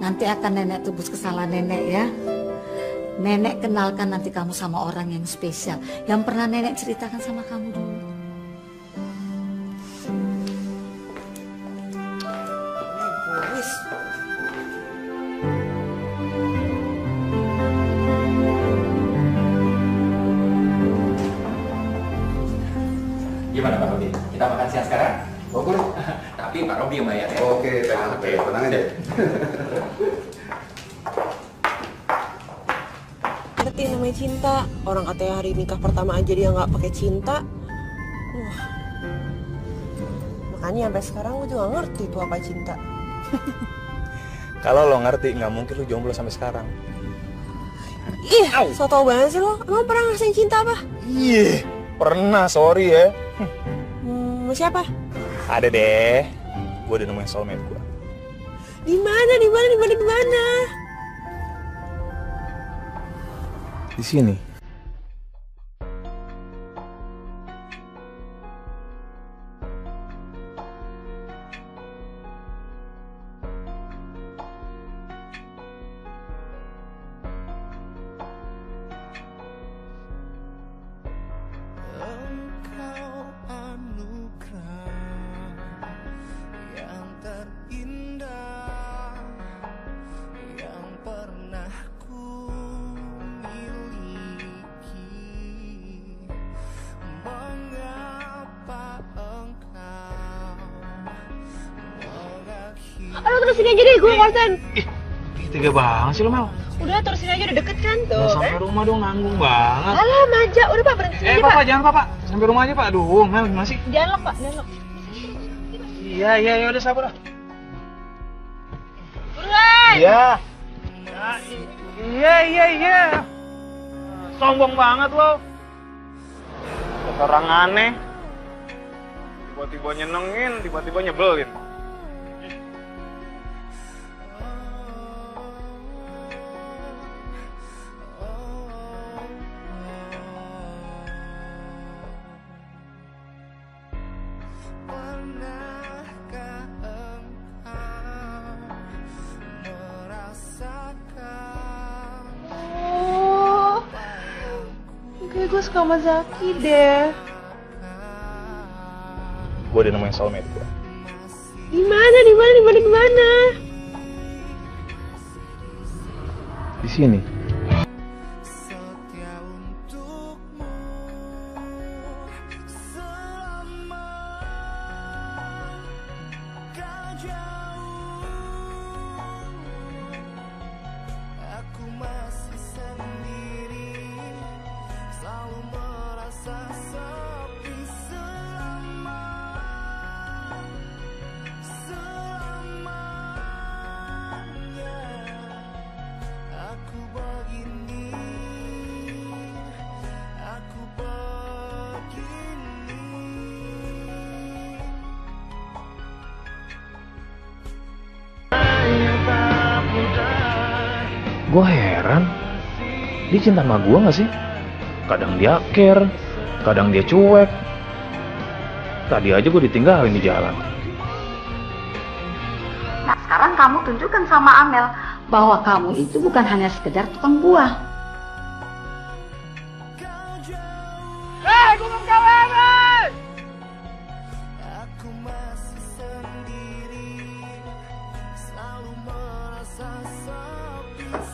nanti akan nenek tebus kesalahan nenek ya. Nenek kenalkan nanti kamu sama orang yang spesial, yang pernah nenek ceritakan sama kamu dulu. Egois. Gimana Pak Robi? Kita makan siang sekarang? Oke. Tapi Pak Robi yang bayar ya? Oke, tenang aja. Ngerti namanya cinta. Orang katanya hari nikah pertama aja dia nggak pakai cinta. Makanya sampai sekarang gue juga ngerti tuh apa cinta. Kalau lo ngerti, nggak mungkin lo jomblo sampai sekarang. Ih, so tau banget sih lo. Emang pernah ngerasain cinta apa? Iya, pernah, sorry ya. Siapa? Ada deh, gue udah nemuin soulmate gue. Di mana? Di sini. Aduh, terusin aja deh, gue konsen. Tega banget sih lo, Mel. Udah, terusin aja, udah deket kan tuh. Nggak sampai rumah dong, nanggung banget. Alah, manja. Udah Pak, berhenti aja Pak. Pak, jangan Pak. Sampai rumah aja Pak. Aduh, Mel gimana sih? Jangan lock Pak, jangan lock. Iya, udah sabar lah. Buruan! Iya. Sombong banget lo. Orang aneh. Tiba-tiba nyenengin, tiba-tiba nyebelin. gak suka sama Zaki deh. Gue udah nemuin soulmate gue. Gimana? Di sini. Gue heran, dia cinta sama gue gak sih? Kadang dia care, kadang dia cuek. Tadi aja gue ditinggalin di jalan. Nah sekarang kamu tunjukkan sama Amel bahwa kamu itu bukan hanya sekedar tukang buah. Hei, gue belum kawan!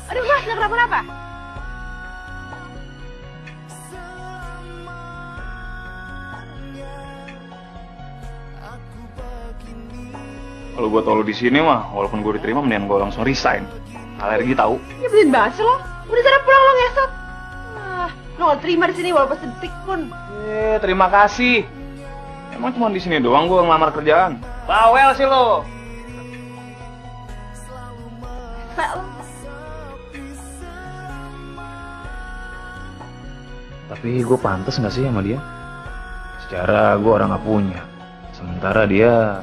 Aduh mas, gak kenapa-napa? Kalau gue tau lu di sini mah, walaupun gue diterima, mendingan gue langsung resign. Alergi tahu. Ya belin banget sih lo. Udah sana pulang lo ngesot. Lo gak terima di sini walaupun sedetik pun. Terima kasih. Emang cuma di sini doang gue ngelamar kerjaan. Bawel sih lo. Tapi gue pantas gak sih sama dia? Secara gue orang gak punya. Sementara dia...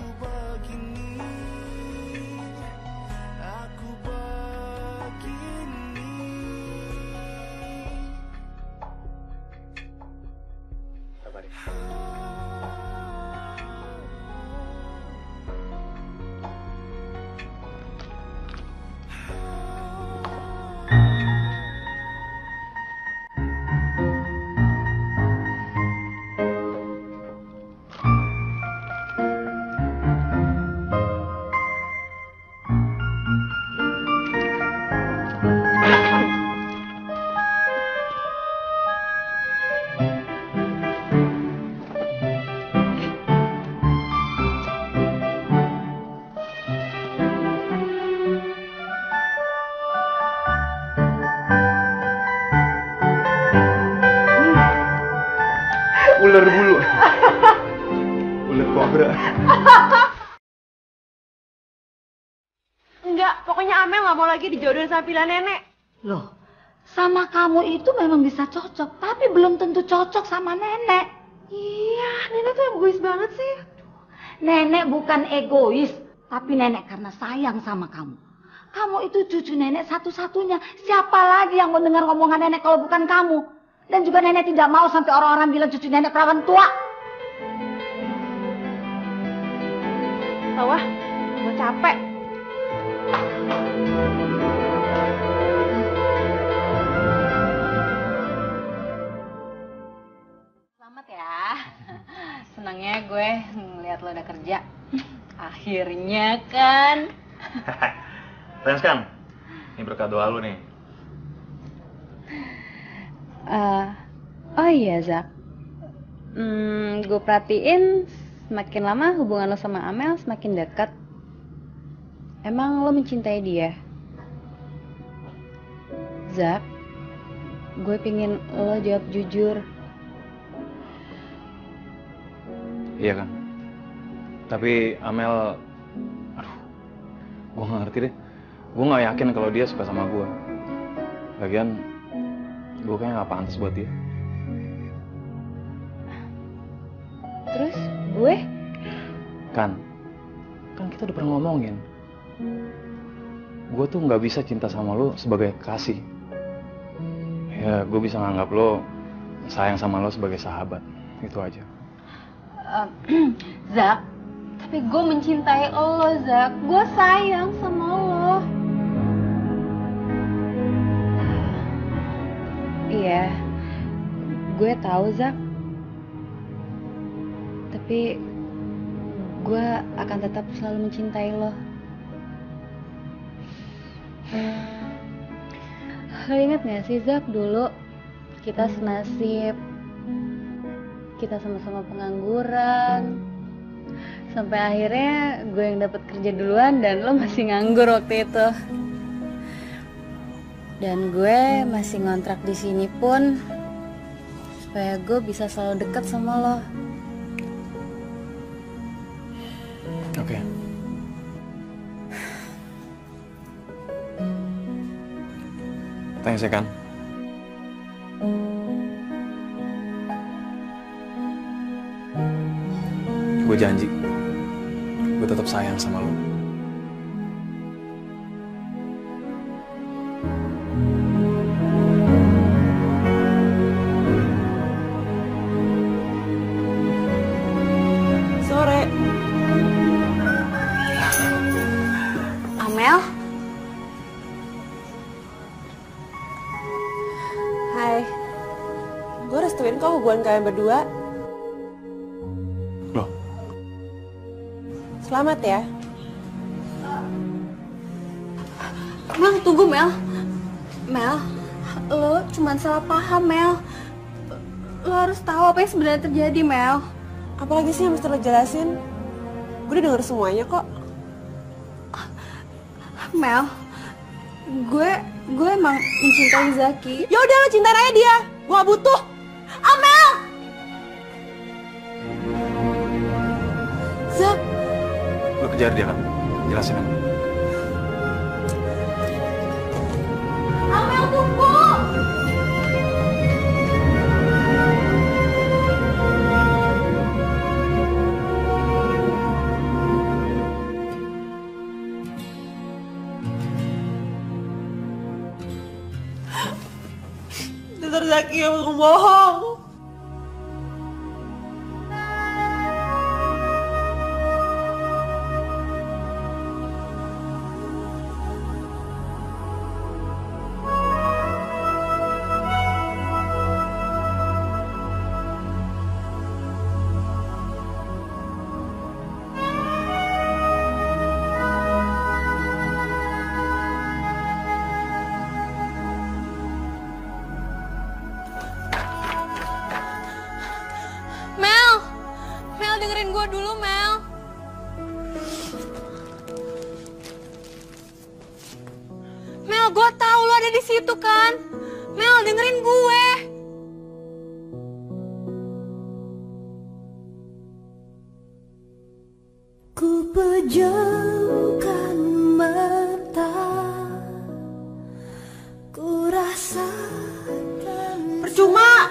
ular bulu. Ular kobra. Enggak, pokoknya Amel gak mau lagi dijodohin sama pilihan nenek. Loh, sama kamu itu memang bisa cocok, tapi belum tentu cocok sama nenek. Iya, nenek tuh egois banget sih. Nenek bukan egois, tapi nenek karena sayang sama kamu. Kamu itu cucu nenek satu-satunya. Siapa lagi yang mau dengar ngomongan nenek kalau bukan kamu? Dan juga nenek tidak mau sampai orang-orang bilang cucu nenek perawan tua. Tahu ah, gue capek. Selamat ya. Senangnya gue ngeliat lo udah kerja. Akhirnya kan. Thanks kan? Ini berkat doa lu nih. Oh iya Zak, gue perhatiin semakin lama hubungan lo sama Amel semakin dekat. Emang lo mencintai dia? Zak, gue pingin lo jawab jujur. Iya kan? Tapi Amel, aduh, gue gak ngerti deh. Gue gak yakin kalau dia suka sama gue. Lagian, gue kayaknya gak pantas buat dia. Terus gue? Kan kita udah pernah ngomongin. Gue tuh gak bisa cinta sama lo sebagai kasih. Ya, gue bisa nganggap lo sayang sama lo sebagai sahabat. Itu aja. Zak, tapi gue mencintai lo, Zak. Gue sayang sama lo. Iya, Gue tahu, Zak. Tapi gue akan tetap selalu mencintai lo. Lo inget gak sih, Zak, dulu kita senasib, kita sama-sama pengangguran, sampai akhirnya gue yang dapat kerja duluan dan lo masih nganggur waktu itu. Dan gue masih ngontrak di sini pun supaya gue bisa selalu dekat sama lo. Oke. Thanks ya kan. Gue janji, gue tetap sayang sama lo. Sore. Amel? Hai. Gue restuin kok hubungan kalian berdua. Loh? Selamat ya. Mel, tunggu Mel. Mel, lo cuma salah paham Mel. Lo harus tahu apa yang sebenarnya terjadi Mel. Apalagi sih yang mesti lo jelasin? Gue udah denger semuanya kok. Mel, gue emang mencintai Zaki. Ya udah lo cintain aja dia. Gue gak butuh. Amel! Zak. Lo kejar dia kan? Jelasin apa? Amel, tunggu! Dr. Zaki yang bohong. Mel, dengerin gue dulu, Mel. Mel, gue tahu lo ada di situ kan. Mel, dengerin gue. Ku pejamkan mata, ku rasakan. Percuma.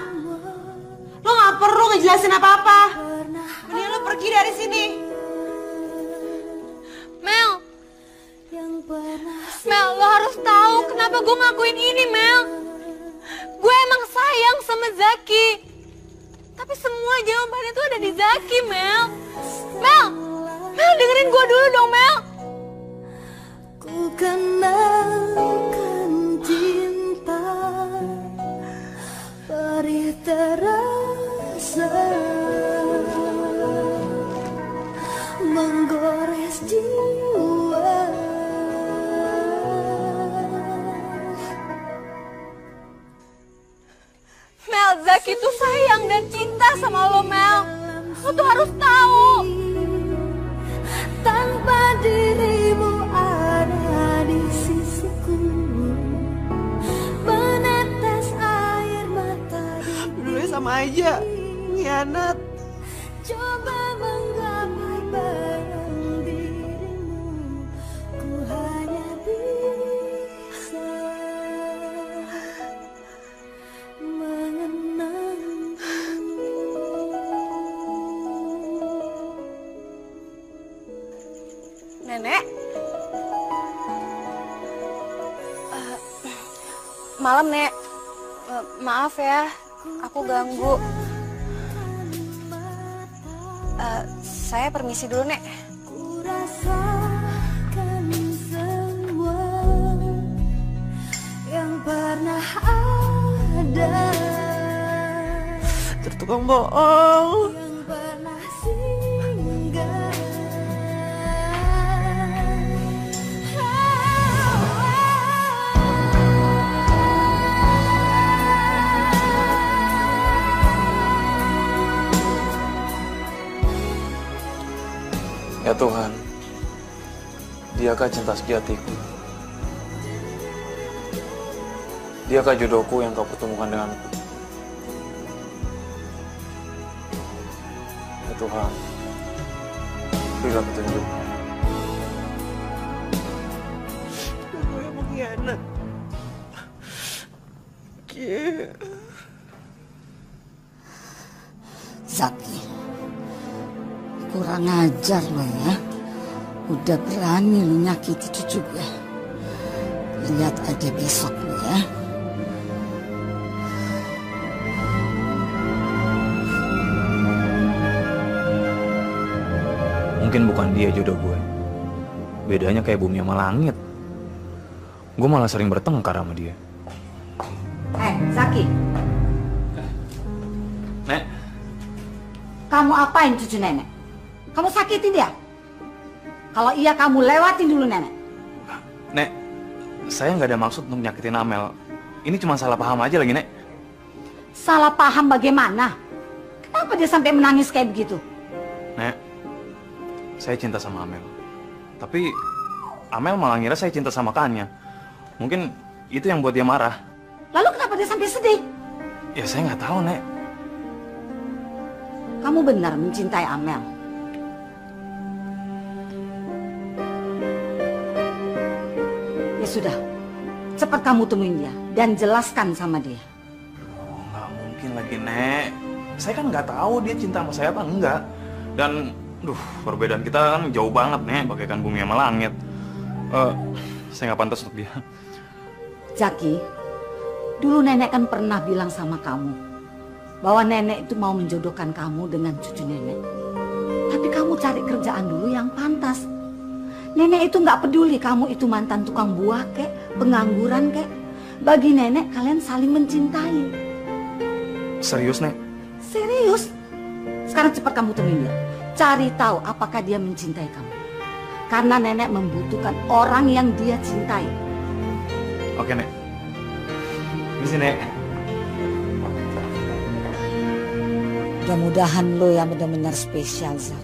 Lo gak perlu ngejelasin apa-apa. Mending lo pergi dari sini. Mel, Mel, lo harus tahu kenapa gue ngakuin ini, Mel. Gue emang sayang sama Zaki. Tapi semua jawabannya tuh ada di Zaki, Mel. Mel, Mel, dengerin gue dulu dong, Mel. Ku kenalkan cinta, perih terasa, menggores jiwa. Mel, Zaki tuh sayang dan cinta sama lo, Mel. Lo tuh harus tahu. Tanpa dirimu ada di sisiku, menetes air mata. Dulu sama aja, khianat. Coba menggapai bayang dirimu, ku hanya bisa mengenang. Nenek. Malam, Nek. Maaf ya, aku ganggu. Saya permisi dulu, Nek. Ku rasakan semua yang pernah ada. tukang bohong. yang pernah singgah. Ya Tuhan, Diakah cinta sejatiku? Diakah jodohku yang kau pertemukan denganku? Ya Tuhan, berilah petunjuk. Gue yang mengkhianat. Zaki, kurang ajar lo ya. Udah berani lo nyakiti cucu gue. Lihat aja besok lo ya. Mungkin bukan dia jodoh gue. Bedanya kayak bumi sama langit. Gue malah sering bertengkar sama dia. Zaki. Nek. Kamu apain cucu nenek? Kamu sakitin dia? Kalau iya kamu lewatin dulu nenek. Nek, saya nggak ada maksud untuk nyakitin Amel. Ini cuma salah paham aja lagi, Nek. Salah paham bagaimana? Kenapa dia sampai menangis kayak begitu? Nek, saya cinta sama Amel. Tapi Amel malah ngira saya cinta sama Kanya. Mungkin itu yang buat dia marah. Lalu kenapa dia sampai sedih? Ya saya nggak tahu, Nek. Kamu benar mencintai Amel. Ya sudah, cepat kamu temuin dia dan jelaskan sama dia. Oh, nggak mungkin lagi, Nek. Saya kan nggak tahu dia cinta sama saya apa enggak. Dan, perbedaan kita kan jauh banget, Nek. Bagaikan bumi sama langit. Saya nggak pantas untuk dia. Zaki, dulu nenek kan pernah bilang sama kamu bahwa nenek itu mau menjodohkan kamu dengan cucu nenek. Tapi kamu cari kerjaan dulu yang pantas. Nenek itu nggak peduli kamu itu mantan tukang buah kek, pengangguran kek. Bagi nenek kalian saling mencintai. Serius, Nek? Serius? Sekarang cepat kamu temuin dia. Cari tahu apakah dia mencintai kamu. Karena nenek membutuhkan orang yang dia cintai. Oke, Nek. Misi, Nek. Mudah-mudahan lo yang benar-benar spesial, Zak.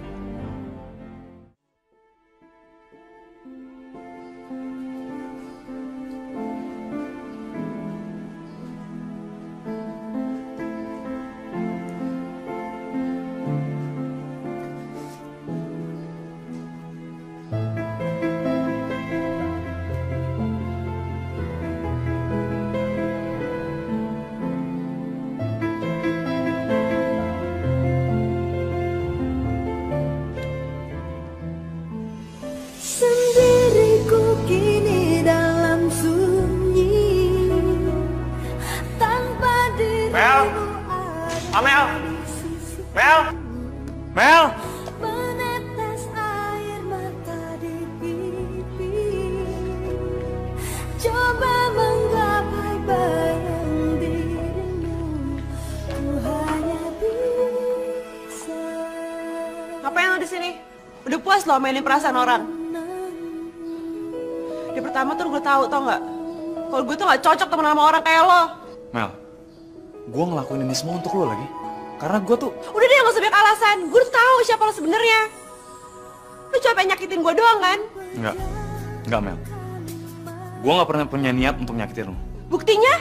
Sendiriku kini dalam sunyi, tanpa dirimu Mel! Amel! Mel! Mel! menetes air mata di pipi. Coba menggapai bayang dirimu, ku hanya bisa. Ngapain lo di sini? Udah puas lo mainin perasaan orang? Di pertama tuh gue tahu, tau nggak? Kalau gue tuh nggak cocok temen sama orang kayak lo. Mel, gue ngelakuin ini semua untuk lo lagi. Karena gue tuh... Udah deh, nggak usah banyak alasan. Gue udah tahu siapa lo sebenarnya. Lo cuma pengen nyakitin gue doang kan? Enggak Mel. Gue nggak pernah punya niat untuk nyakitin lo. Buktinya,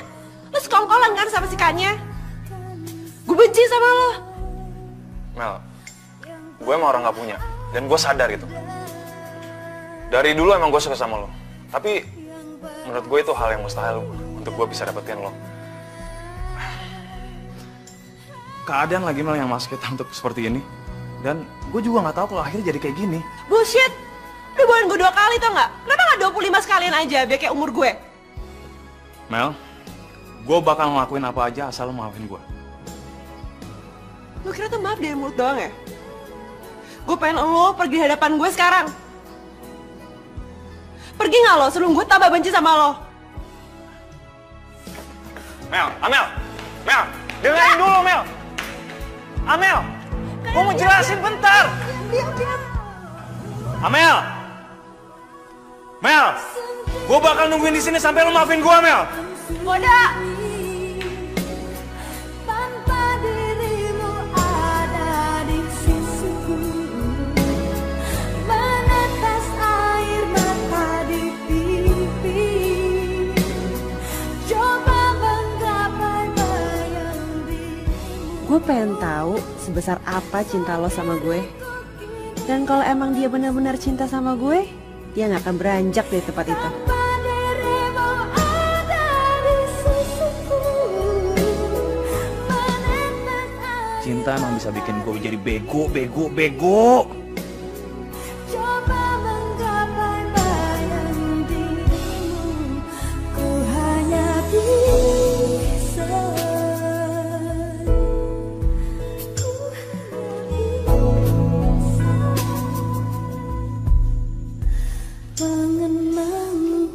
lo sekongkolan kan sama si Kanya. Gue benci sama lo. Mel, gue emang orang nggak punya. Dan gue sadar itu. Dari dulu emang gue suka sama lo. Tapi menurut gue itu hal yang mustahil untuk gue bisa dapetin lo. Keadaan lagi Mel yang masuk kita untuk seperti ini. Dan gue juga nggak tahu kalau akhirnya jadi kayak gini. Bullshit. Udah bohongin gue 2 kali tau nggak? Kenapa nggak 25 sekalian aja biar kayak umur gue? Mel, gue bakal ngelakuin apa aja asal lo maafin gue. Lo kira tuh maaf dari mulut doang ya? Gue pengen lo pergi di hadapan gue sekarang. Pergi nggak lo sebelum gue tambah benci sama lo? Mel, Amel, Mel, dengerin dulu Mel. Amel, gue mau jelasin bentar. Diam. Amel, Mel, gue bakal nungguin di sini sampai lo maafin gue, Mel. Boda. Tanpa dirimu ada di sisiku, menetes air mata di pipi. Coba menggapai bayang dirimu. Gue pengen tahu sebesar apa cinta lo sama gue. Dan kalau emang dia benar-benar cinta sama gue, dia nggak akan beranjak dari tempat itu. Cinta emang bisa bikin gue jadi bego. Coba menggapai bayang dirimu, ku hanya bisa mengenangmu.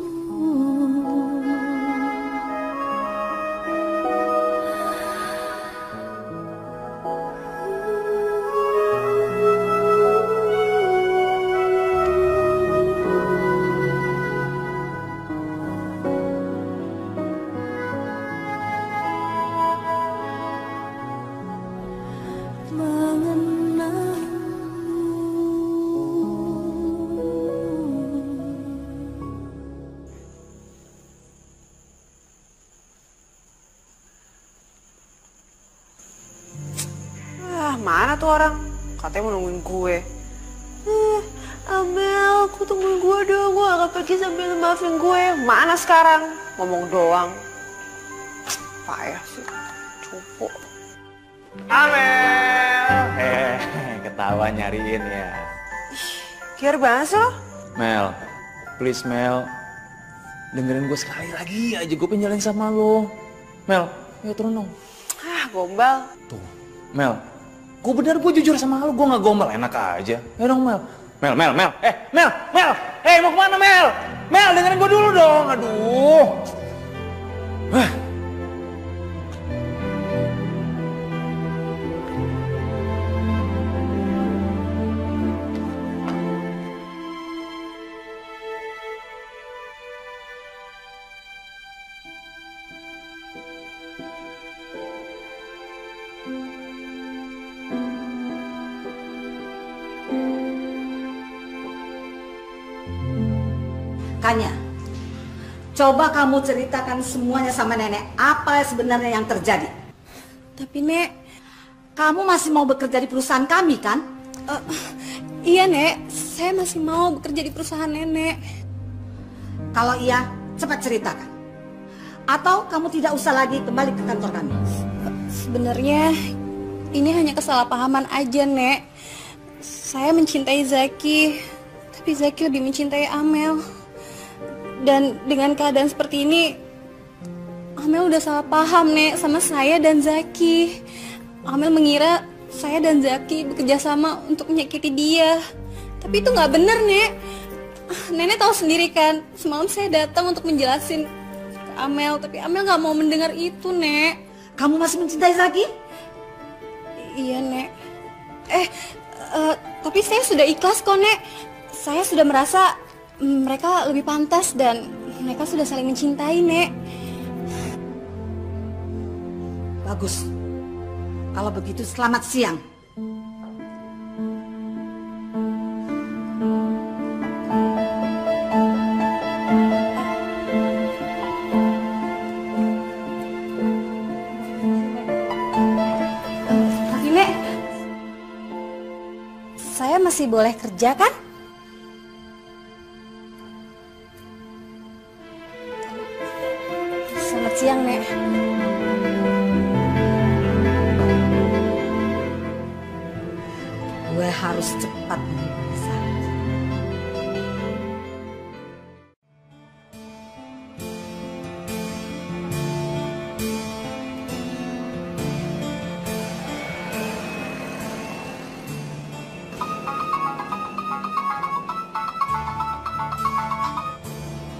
Mana tuh orang? Katanya mau nungguin gue. Amel, aku tungguin gue dong. Gue gak pergi sambil maafin gue. Mana sekarang? Ngomong doang. Payah sih. Cupu. Amel! Ketawa nyariin ya. Kiar banget sih lo. Mel, please Mel. Dengerin gue sekali lagi aja. Gue pengen jalan sama lo. Mel, ayo turun dong. Gombal. Tuh, Mel. Gue bener, gue jujur sama lo, gue gak gombal, enak aja. Ya dong Mel. Mel. Mel. Mau kemana Mel? Mel, dengerin gue dulu dong, aduh. Kanya, coba kamu ceritakan semuanya sama nenek apa sebenarnya yang terjadi. Tapi Nek, kamu masih mau bekerja di perusahaan kami kan? Iya Nek, saya masih mau bekerja di perusahaan nenek. Kalau iya, cepat ceritakan. Atau kamu tidak usah lagi kembali ke kantor kami. Sebenarnya ini hanya kesalahpahaman aja Nek. Saya mencintai Zaki, tapi Zaki lebih mencintai Amel. Dan dengan keadaan seperti ini, Amel udah salah paham Nek sama saya dan Zaki. Amel mengira saya dan Zaki bekerja sama untuk menyakiti dia. Tapi itu nggak benar Nek. Nenek tahu sendiri kan, semalam saya datang untuk menjelasin ke Amel, tapi Amel nggak mau mendengar itu Nek. Kamu masih mencintai Zaki? Iya Nek. Tapi saya sudah ikhlas kok Nek. Saya sudah merasa mereka lebih pantas dan mereka sudah saling mencintai, Nek. Bagus. Kalau begitu selamat siang. Tapi Nek, saya masih boleh kerja kan? Selamat siang, Nek. Gue harus cepat memeriksa.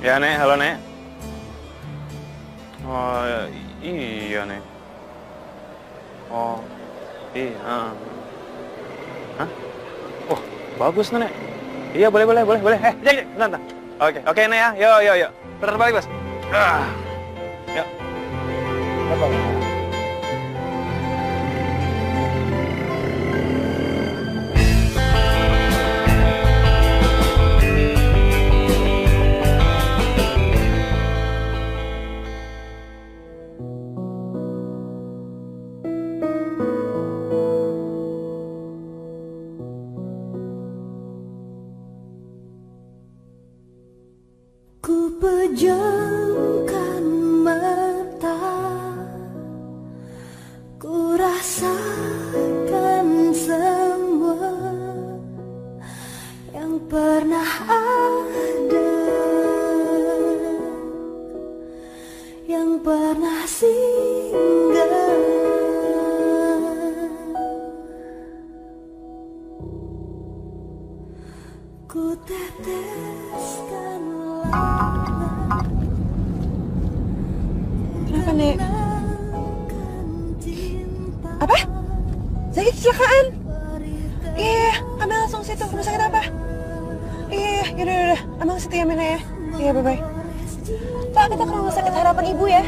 Ya Nek, halo Nek. Oh iya Nek. Oh Iya. Hah? Wah, bagus Nenek. Iya, boleh. Jadi, bentar. Oke, Nek ya. Yo. Putar balik, Bos. Yuk. Apa? Ku pejamkan mata, ku rasakan semua yang pernah ada, yang pernah singgah. Ku teteskan Kenapa, Nek? Apa? Zaki kecelakaan? Iya, ambil langsung situ. Rumah sakit apa? Iya, yaudah. Ambil situ ya, Nek ya. Iya, bye-bye. Pak, kita ke rumah sakit Harapan Ibu ya.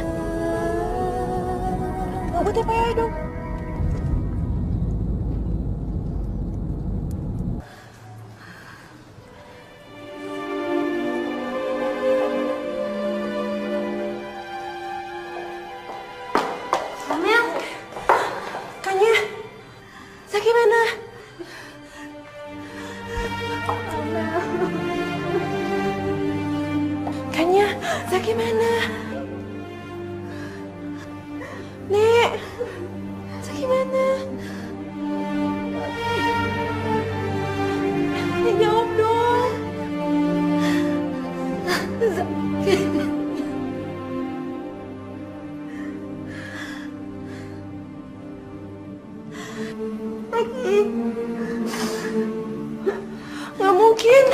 Ngebut ya, Pak ya, dong. Zaki mana? Kanya, Zaki mana? Nek, Zaki mana? Nek, jawab dong. Zaki. Nggak mungkin.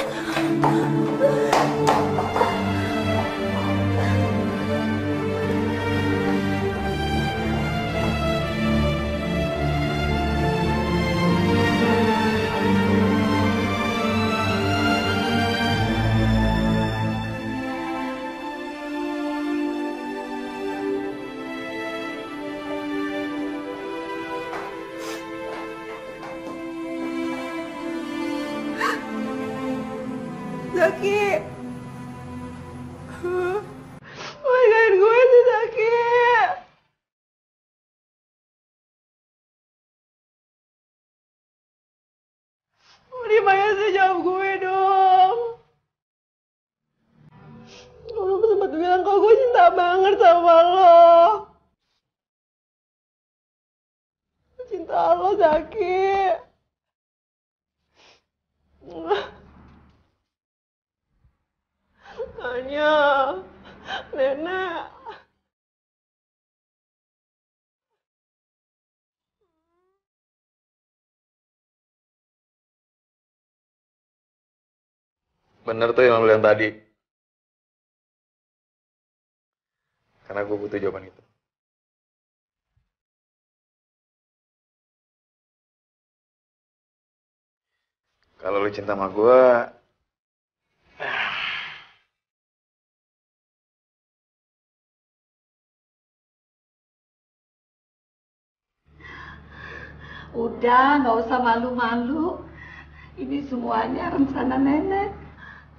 Zaki. Bagain gue sih, Zaki. Terima kasih, jawab gue dong. Lu sempat bilang kalau gue cinta banget sama lo. Cinta lo, Zaki. Hanya Nenek. Bener tuh yang lo bilang tadi. Karena gue butuh jawaban itu. Kalau lo cinta sama gue, Udah, nggak usah malu-malu. Ini semuanya rencana nenek.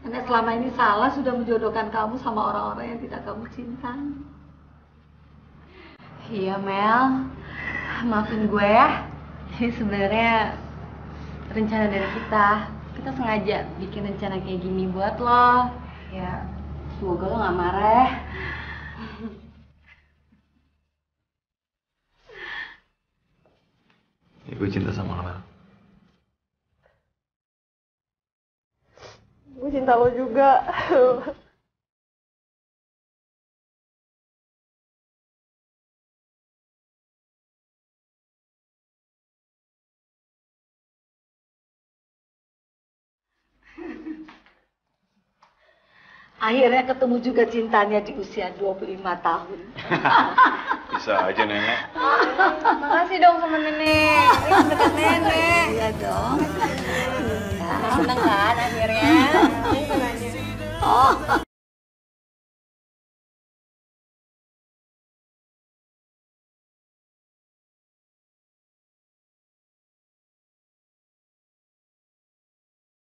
Nenek selama ini salah sudah menjodohkan kamu sama orang-orang yang tidak kamu cintai. Iya, Mel. Maafin gue ya. Ini sebenarnya rencana dari kita. Kita sengaja bikin rencana kayak gini buat lo. Ya, semoga lo gak marah. ya gue cinta sama lo. Gue cinta lo juga. Akhirnya ketemu juga cintanya di usia 25 tahun. Bisa aja nenek. Makasih dong sama nenek. Ini dekat nenek. Iya dong. Seneng kan akhirnya?